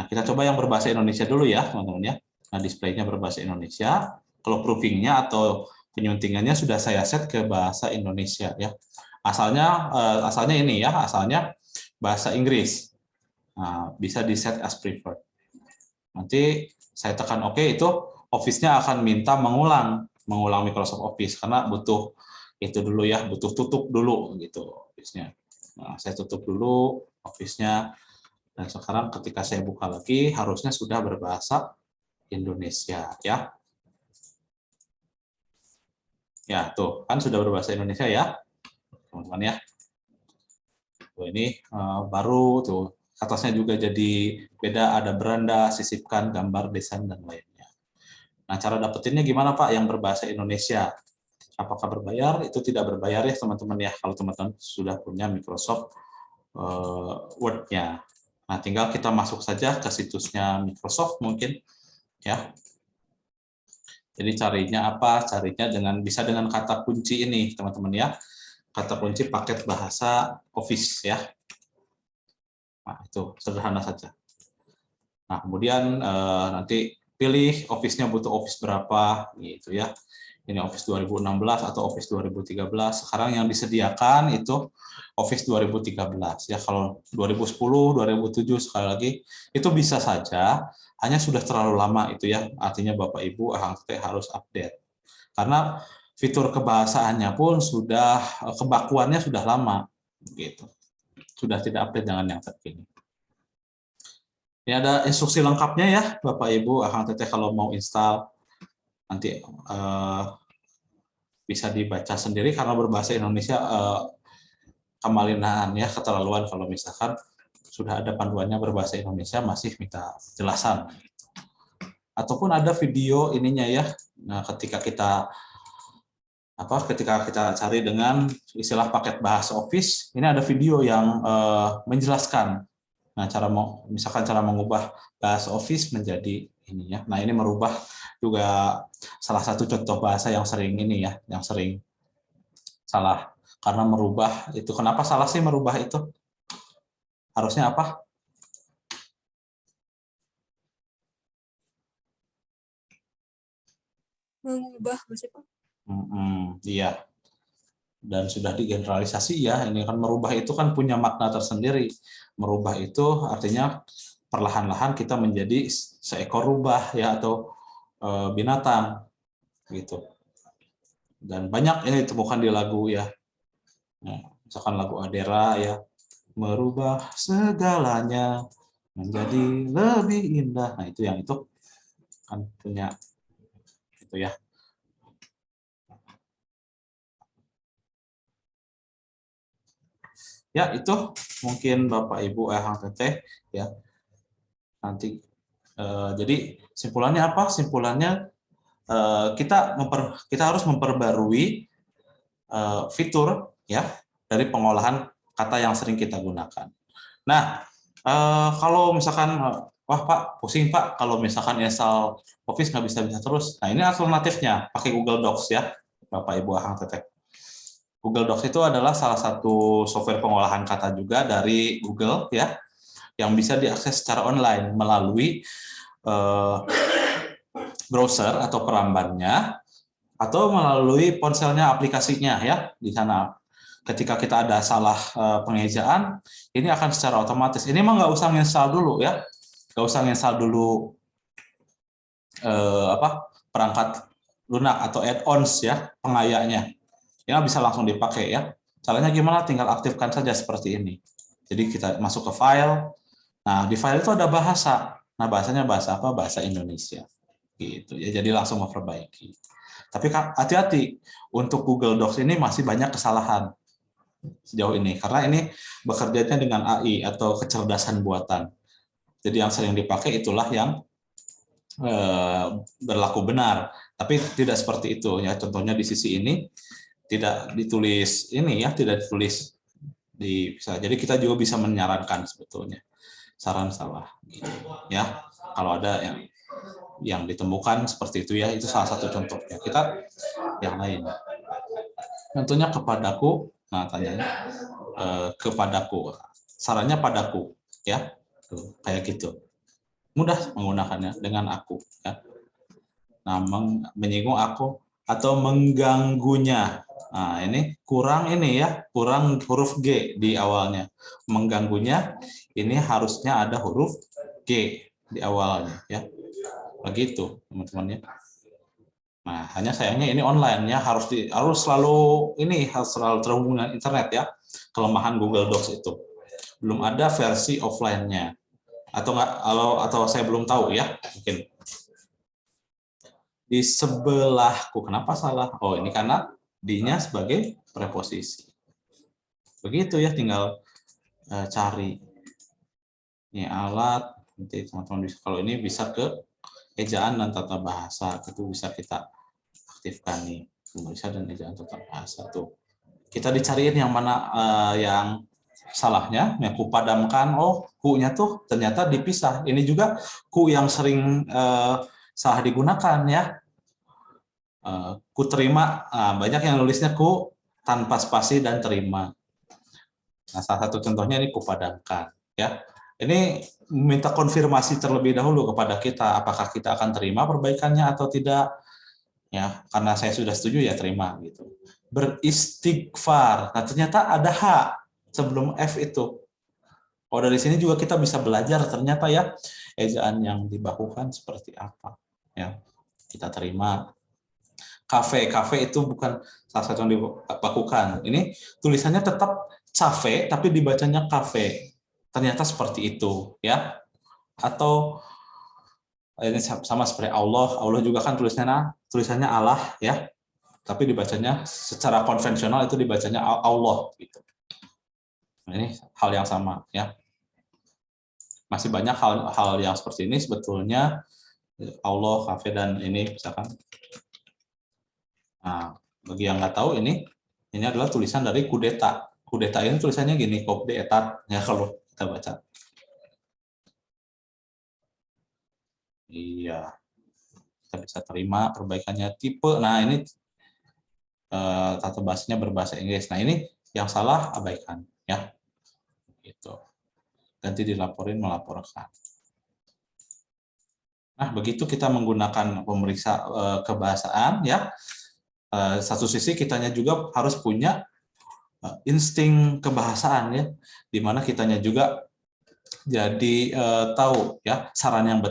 Nah, kita coba yang berbahasa Indonesia dulu ya, teman-teman ya. Nah, displaynya berbahasa Indonesia. Kalau proofingnya atau penyuntingannya sudah saya set ke bahasa Indonesia ya. Asalnya ini ya, asalnya bahasa Inggris. Nah, bisa di set as preferred. Nanti saya tekan OK, itu Office-nya akan minta mengulang Microsoft Office karena butuh itu dulu ya, butuh tutup dulu gitu Office-nya. Nah, saya tutup dulu Office-nya. Dan sekarang ketika saya buka lagi, harusnya sudah berbahasa Indonesia ya. Ya, tuh kan sudah berbahasa Indonesia ya, teman-teman ya. Tuh, ini baru tuh atasnya juga jadi beda, ada beranda, sisipkan, gambar, desain dan lainnya. Nah, cara dapetinnya gimana Pak yang berbahasa Indonesia? Apakah berbayar? Itu tidak berbayar ya teman-teman ya, kalau teman-teman sudah punya Microsoft Word-nya. Nah, tinggal kita masuk saja ke situsnya Microsoft mungkin ya. Jadi carinya apa? Carinya bisa dengan kata kunci ini, teman-teman ya. Kata kunci paket bahasa Office ya. Nah, itu sederhana saja. Nah, kemudian nanti pilih Office-nya butuh Office berapa gitu ya. Ini Office 2016 atau Office 2013. Sekarang yang disediakan itu Office 2013 ya. Kalau 2010, 2007 sekali lagi itu bisa saja, hanya sudah terlalu lama itu ya. Artinya Bapak Ibu harus update. Karena fitur kebahasaannya pun sudah kebakuannya sudah lama gitu. Sudah tidak update dengan yang terkini. Ini ada instruksi lengkapnya ya Bapak Ibu, Akang Teteh kalau mau install nanti bisa dibaca sendiri karena berbahasa Indonesia kemalinaan ya, keterlaluan kalau misalkan sudah ada panduannya berbahasa Indonesia masih minta jelasan. Ataupun ada video ininya ya. Nah, ketika kita cari dengan istilah paket bahasa Office, ini ada video yang menjelaskan. Nah, misalkan cara mengubah bahasa Office menjadi ini ya. Nah, ini merubah juga salah satu contoh bahasa yang sering ini ya, yang sering salah karena merubah itu. Kenapa salah sih merubah itu? Harusnya apa? Mengubah maksudnya Pak? Iya. Dan sudah digeneralisasi ya, ini kan merubah itu kan punya makna tersendiri. Merubah itu artinya perlahan-lahan kita menjadi seekor rubah ya, atau binatang gitu. Dan banyak ini ditemukan di lagu ya. Nah, misalkan lagu Adera ya, merubah segalanya menjadi lebih indah. Nah, itu yang itu kan punya itu ya. Ya, itu mungkin Bapak Ibu Akang Teteh ya. Nanti jadi simpulannya apa? Simpulannya kita harus memperbarui fitur ya dari pengolahan kata yang sering kita gunakan. Nah, kalau misalkan wah Pak, pusing Pak kalau misalkan install Office nggak bisa terus. Nah, ini alternatifnya pakai Google Docs ya, Bapak Ibu Akang Teteh. Google Docs itu adalah salah satu software pengolahan kata juga dari Google ya, yang bisa diakses secara online melalui browser atau perambannya, atau melalui ponselnya, aplikasinya ya di sana. Ketika kita ada salah pengejaan, ini akan secara otomatis. Ini mah nggak usah install dulu ya, nggak usah install dulu perangkat lunak atau add-ons ya, pengayanya. Ya bisa langsung dipakai ya. Caranya gimana? Tinggal aktifkan saja seperti ini. Jadi kita masuk ke file. Nah, di file itu ada bahasa. Nah, bahasanya bahasa apa? Bahasa Indonesia. Gitu ya. Jadi langsung memperbaiki. Tapi hati-hati, untuk Google Docs ini masih banyak kesalahan sejauh ini karena ini bekerjanya dengan AI atau kecerdasan buatan. Jadi yang sering dipakai itulah yang berlaku benar. Tapi tidak seperti itu ya. Contohnya di sisi ini tidak ditulis ini ya, tidak ditulis di bisa. Jadi kita juga bisa menyarankan sebetulnya saran salah gitu, ya. Kalau ada yang ditemukan seperti itu ya, itu salah satu contohnya. Kita yang lain. Tentunya kepadaku, nah tanyanya kepadaku. Sarannya padaku ya. Tuh, kayak gitu. Mudah menggunakannya dengan aku ya. Nah, menyinggung aku atau mengganggunya. Nah, ini kurang ini ya, kurang huruf G di awalnya. Mengganggunya ini harusnya ada huruf G di awalnya ya. Begitu, teman-teman ya. Nah, hanya sayangnya ini online ya, harus selalu terhubung dengan internet ya. Kelemahan Google Docs itu. Belum ada versi offline-nya. Atau saya belum tahu ya, mungkin. Di sebelahku, kenapa salah? Oh, ini karena D-nya sebagai preposisi. Begitu ya, tinggal cari ini alat. Nanti teman-teman bisa, kalau ini bisa ke ejaan dan tata bahasa, itu bisa kita aktifkan nih, penulisan dan ejaan tata bahasa tuh. Kita dicariin yang mana yang salahnya, yang ku padamkan. Oh, ku-nya tuh ternyata dipisah. Ini juga ku yang sering salah digunakan ya. Ku terima, banyak yang nulisnya ku tanpa spasi dan terima. Nah, salah satu contohnya ini ku padamkan ya. Ini minta konfirmasi terlebih dahulu kepada kita apakah kita akan terima perbaikannya atau tidak ya, karena saya sudah setuju ya terima gitu. Beristighfar. Nah, ternyata ada H sebelum F itu. Oh, dari sini juga kita bisa belajar ternyata ya ejaan yang dibakukan seperti apa ya. Kita terima. Kafe itu bukan salah satu yang dilakukan. Ini tulisannya tetap cafe tapi dibacanya kafe. Ternyata seperti itu, ya. Atau ini sama seperti Allah juga kan tulisannya Allah, ya. Tapi dibacanya secara konvensional itu dibacanya Allah gitu. Nah, ini hal yang sama, ya. Masih banyak hal yang seperti ini sebetulnya, Allah, kafe, dan ini misalkan. Nah, bagi yang nggak tahu ini adalah tulisan dari kudeta. Kudeta ini tulisannya gini, kop de etat, ya kalau kita baca. Iya, kita bisa terima perbaikannya tipe. Nah, ini tata bahasanya berbahasa Inggris. Nah, ini yang salah abaikan, ya. Gitu. Ganti dilaporin, melaporkan. Nah, begitu kita menggunakan pemeriksa kebahasaan, ya. Satu sisi kitanya juga harus punya insting kebahasaan, ya, di mana kitanya juga jadi tahu, ya, saran yang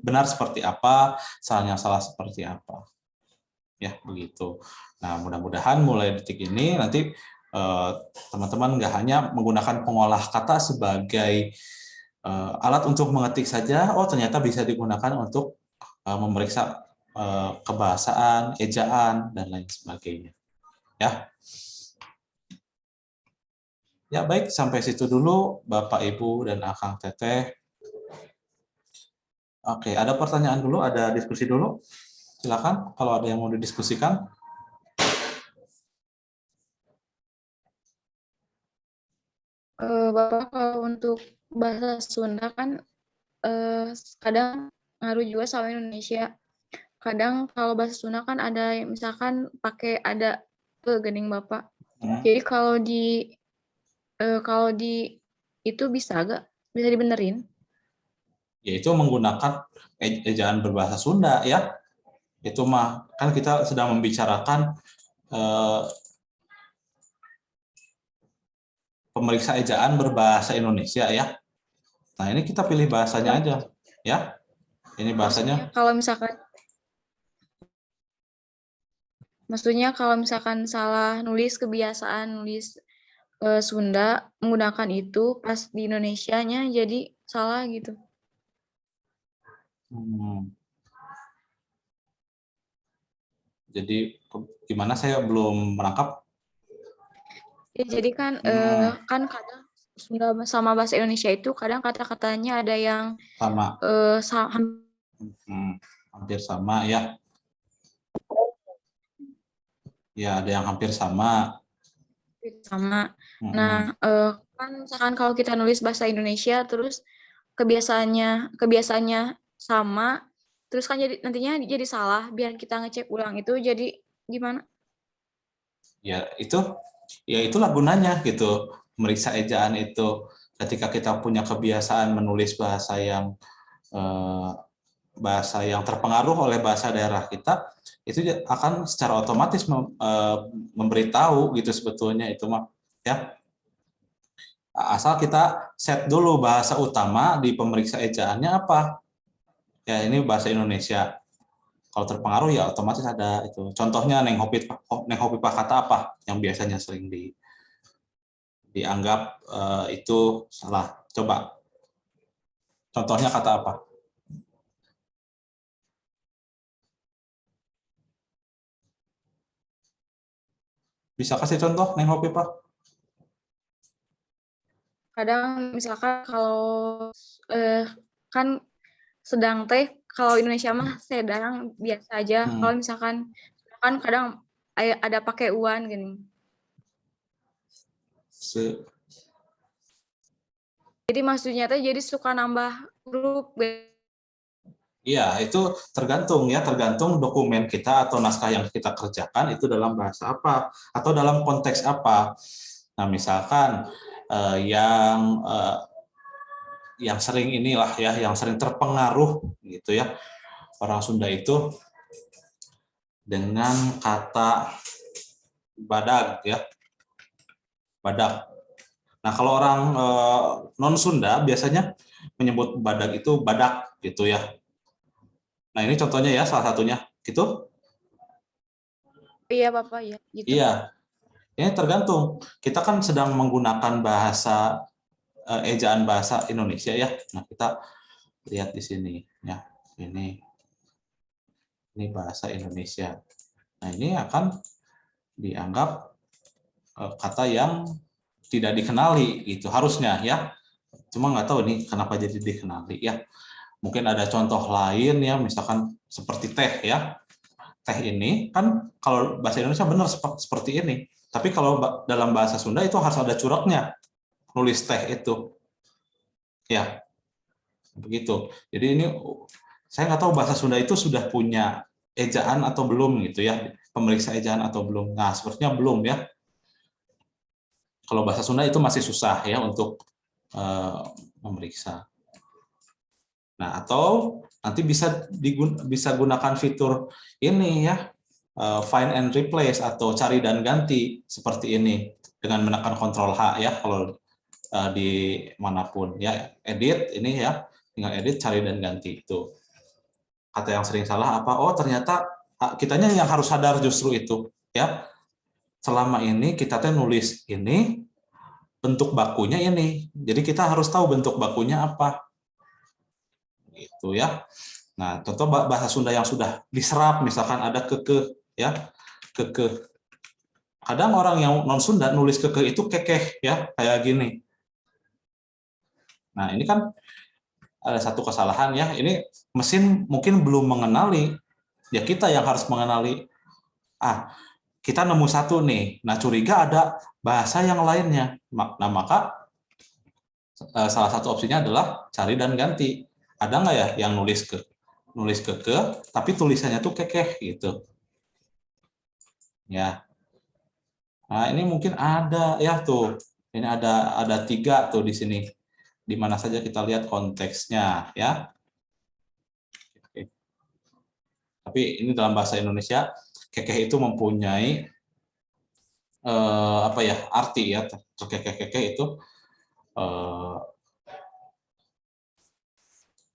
benar seperti apa, saran yang salah seperti apa, ya, begitu. Nah, mudah-mudahan mulai detik ini nanti teman-teman nggak hanya menggunakan pengolah kata sebagai alat untuk mengetik saja, oh ternyata bisa digunakan untuk memeriksa kebahasaan, ejaan, dan lain sebagainya. Ya. Ya baik, sampai situ dulu Bapak Ibu dan Akang Teteh. Oke, ada pertanyaan dulu, ada diskusi dulu. Silakan kalau ada yang mau didiskusikan. Bapak, kalau untuk bahasa Sunda kan kadang ngaruh juga sama Indonesia. Kadang kalau bahasa Sunda kan ada yang misalkan pakai ada gening Bapak. Jadi kalau di itu bisa gak? Bisa dibenerin? Yaitu menggunakan ejaan berbahasa Sunda, ya. Itu mah kan kita sedang membicarakan pemeriksa ejaan berbahasa Indonesia, ya. Nah, ini kita pilih bahasanya aja, ya. Ini bahasanya. Maksudnya kalau misalkan salah nulis kebiasaan nulis Sunda menggunakan itu pas di Indonesianya jadi salah gitu. Jadi gimana, saya belum menangkap. Ya, jadi kan kan kadang Sunda sama bahasa Indonesia itu kadang kata-katanya ada yang Sama. Hampir sama, ya. Ya, ada yang hampir sama. Nah, kan misalkan kalau kita nulis bahasa Indonesia terus kebiasaannya sama, terus kan jadi nantinya jadi salah, biar kita ngecek ulang itu jadi gimana? Ya, itulah gunanya gitu. Meriksa ejaan itu ketika kita punya kebiasaan menulis bahasa yang terpengaruh oleh bahasa daerah kita, itu akan secara otomatis memberitahu gitu sebetulnya itu mah, ya. Asal kita set dulu bahasa utama di pemeriksa ejaannya apa. Ya, ini bahasa Indonesia. Kalau terpengaruh ya otomatis ada itu. Contohnya Neng Hopipah kata apa yang biasanya sering dianggap itu salah. Coba. Contohnya kata apa? Bisa kasih contoh, Neng Hopipah? Kadang misalkan kalau kan sedang teh, kalau Indonesia mah sedang biasa aja. Kalau misalkan kan kadang ada pakai uan gini. Jadi maksudnya tuh jadi suka nambah huruf. Iya, itu tergantung dokumen kita atau naskah yang kita kerjakan itu dalam bahasa apa atau dalam konteks apa. Nah, misalkan yang sering inilah ya, yang sering terpengaruh gitu ya orang Sunda itu dengan kata badag, ya, badag. Nah, kalau orang non Sunda biasanya menyebut badag itu badak gitu ya. Nah, ini contohnya ya, salah satunya gitu. Iya Bapak ya, gitu. Iya, ini tergantung. Kita kan sedang menggunakan bahasa ejaan bahasa Indonesia ya. Nah, kita lihat di sini ya. Ini bahasa Indonesia. Nah, ini akan dianggap kata yang tidak dikenali gitu harusnya ya. Cuma nggak tahu nih kenapa jadi dikenali ya. Mungkin ada contoh lain ya, misalkan seperti teh ya. Teh ini kan kalau bahasa Indonesia benar seperti ini. Tapi kalau dalam bahasa Sunda itu harus ada curagnya. Nulis teh itu. Ya, begitu. Jadi ini saya nggak tahu bahasa Sunda itu sudah punya ejaan atau belum gitu ya. Pemeriksa ejaan atau belum. Nah, sepertinya belum ya. Kalau bahasa Sunda itu masih susah ya untuk memeriksa. Nah, atau nanti bisa gunakan fitur ini ya, find and replace atau cari dan ganti seperti ini dengan menekan Ctrl H ya kalau di manapun ya, edit ini ya, tinggal edit cari dan ganti itu. Kata yang sering salah apa? Oh, ternyata kitanya yang harus sadar justru itu ya. Selama ini kita nulis ini bentuk bakunya ini. Jadi kita harus tahu bentuk bakunya apa. Gitu ya. Nah, contoh bahasa Sunda yang sudah diserap misalkan ada kekeh ya. Kekeh. Kadang orang yang non Sunda nulis kekeh itu kekeh ya, kayak gini. Nah, ini kan ada satu kesalahan ya. Ini mesin mungkin belum mengenali. Ya kita yang harus mengenali. Kita nemu satu nih. Nah, curiga ada bahasa yang lainnya. Nah, maka salah satu opsinya adalah cari dan ganti. Ada nggak ya yang nulis keke, tapi tulisannya tuh kekeh gitu. Ya. Nah, ini mungkin ada ya tuh. Ini ada 3 tuh di sini. Di mana saja kita lihat konteksnya ya. Oke. Tapi ini dalam bahasa Indonesia kekeh itu mempunyai arti ya. Kekeh itu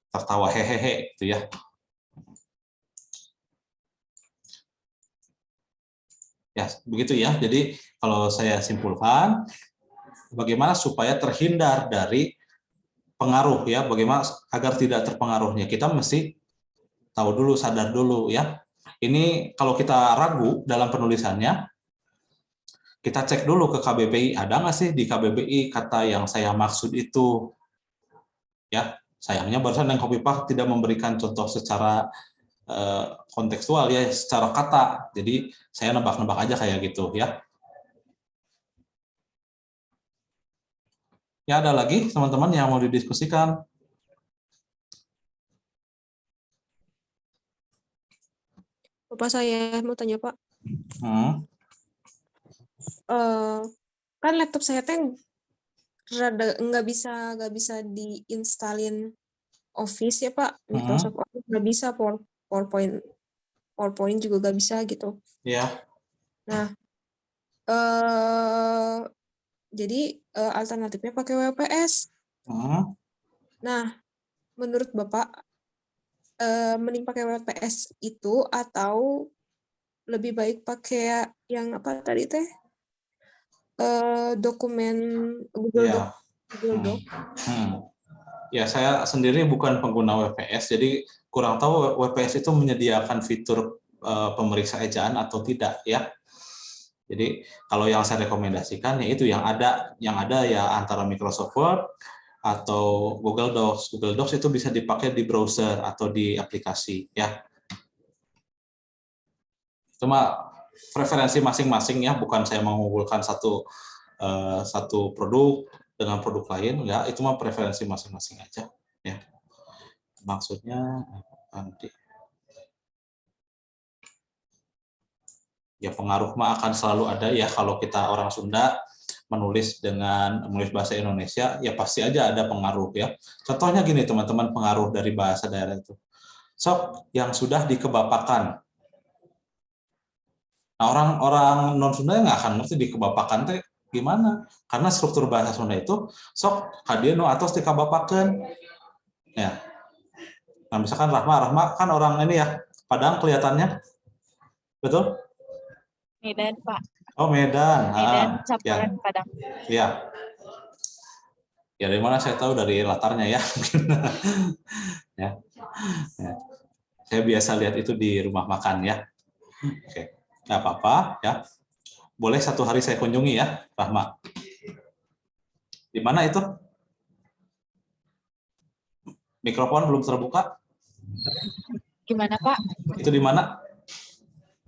tertawa hehehe gitu ya. Ya, begitu ya. Jadi kalau saya simpulkan bagaimana supaya terhindar dari pengaruh ya, bagaimana agar tidak terpengaruhnya. Kita mesti tahu dulu, sadar dulu ya. Ini kalau kita ragu dalam penulisannya, kita cek dulu ke KBBI, ada nggak sih di KBBI kata yang saya maksud itu. Ya, sayangnya barusan yang Copypath tidak memberikan contoh secara kontekstual ya, secara kata. Jadi saya nebak-nebak aja kayak gitu ya. Ya, ada lagi teman-teman yang mau didiskusikan? Bapak saya mau tanya Pak. Kan laptop saya teh rada nggak bisa diinstalin Office ya Pak, Microsoft Office nggak bisa, PowerPoint juga nggak bisa gitu. Ya. Nah, jadi alternatifnya pakai WPS. Nah, menurut Bapak mending pakai WPS itu atau lebih baik pakai yang apa tadi teh? Dokumen Google Doc. Ya, saya sendiri bukan pengguna WPS, jadi kurang tahu WPS itu menyediakan fitur pemeriksa ejaan atau tidak ya. Jadi kalau yang saya rekomendasikan ya itu yang ada ya antara Microsoft Word atau Google Docs. Google Docs itu bisa dipakai di browser atau di aplikasi ya. Cuma preferensi masing-masing ya, bukan saya mengunggulkan satu produk dengan produk lain, ya itu mah preferensi masing-masing aja ya. Maksudnya nanti ya pengaruh mah akan selalu ada ya, kalau kita orang Sunda menulis bahasa Indonesia ya pasti aja ada pengaruh ya. Contohnya gini teman-teman, pengaruh dari bahasa daerah itu. Sok yang sudah dikebapakan. Nah, orang non Sunda nggak akan ngerti dikebapakan teh gimana, karena struktur bahasa Sunda itu sok hadiah nu atos dikabapakeun ya. Nah, misalkan Rahma kan orang ini ya Padang kelihatannya, betul? Medan, Pak. Oh, Medan. Medan, Ya. campuran Padang. Ya. Ya, dari mana saya tahu, dari latarnya ya. Ya. Ya. Saya biasa lihat itu di rumah makan ya. Oke. Nggak apa-apa ya. Boleh satu hari saya kunjungi ya, Rahma. Di mana itu? Mikrofon belum terbuka? Gimana, Pak? Itu di mana?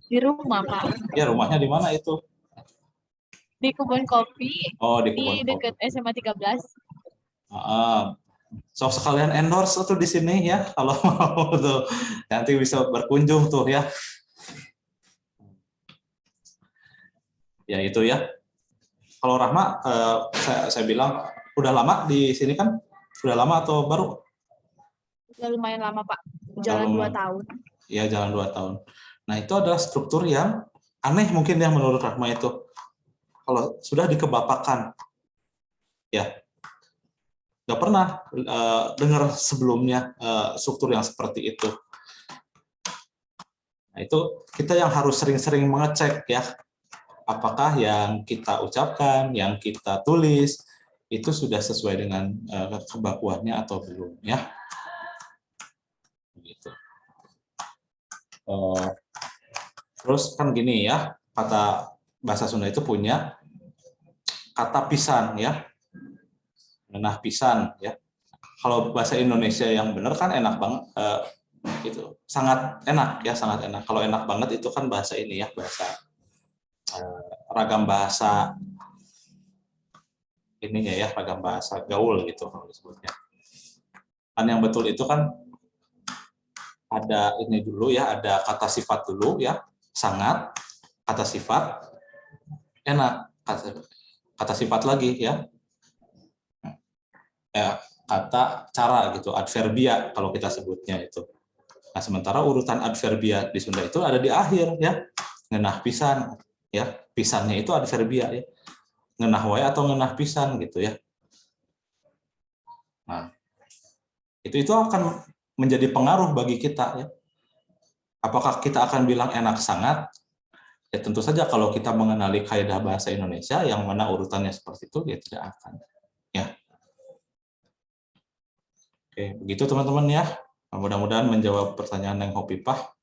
Di rumah, Pak. Ya, rumahnya di mana itu? Di kebun kopi, Oh, di di kebun dekat kopi. SMA 13. So sekalian endorse tuh di sini ya, kalau mau tuh nanti bisa berkunjung tuh ya. Ya itu ya. Kalau Rahma, saya bilang udah lama di sini kan? Sudah lama atau baru? Udah lumayan lama, Pak. Jalan 2 tahun. Ya, jalan 2 tahun. Nah, itu adalah struktur yang aneh mungkin ya menurut Rahma itu. Kalau sudah dikebapakan, ya, nggak pernah dengar sebelumnya struktur yang seperti itu. Nah, itu kita yang harus sering-sering mengecek ya, apakah yang kita ucapkan, yang kita tulis, itu sudah sesuai dengan kebakuannya atau belum ya. Gitu. Terus kan gini ya, kata bahasa Sunda itu punya kata pisan ya, ngenah pisan ya. Kalau bahasa Indonesia yang benar kan enak banget, itu sangat enak ya, sangat enak. Kalau enak banget itu kan bahasa ini ya, bahasa ragam bahasa ininya ya, ragam bahasa gaul gitu kalau disebutnya. Kan yang betul itu kan ada ini dulu ya, ada kata sifat dulu ya, sangat, kata sifat, enak, kata sifat lagi ya, kata cara gitu, adverbia kalau kita sebutnya itu. Nah, sementara urutan adverbia di Sunda itu ada di akhir ya, ngenah pisan ya, pisannya itu adverbia ya, ngenah wae atau ngenah pisan gitu ya. Nah, itu akan menjadi pengaruh bagi kita ya. Apakah kita akan bilang enak sangat? Ya tentu saja kalau kita mengenali kaidah bahasa Indonesia yang mana urutannya seperti itu, ya tidak akan. Ya. Oke, begitu teman-teman ya. Mudah-mudahan menjawab pertanyaan Neng Hopipah.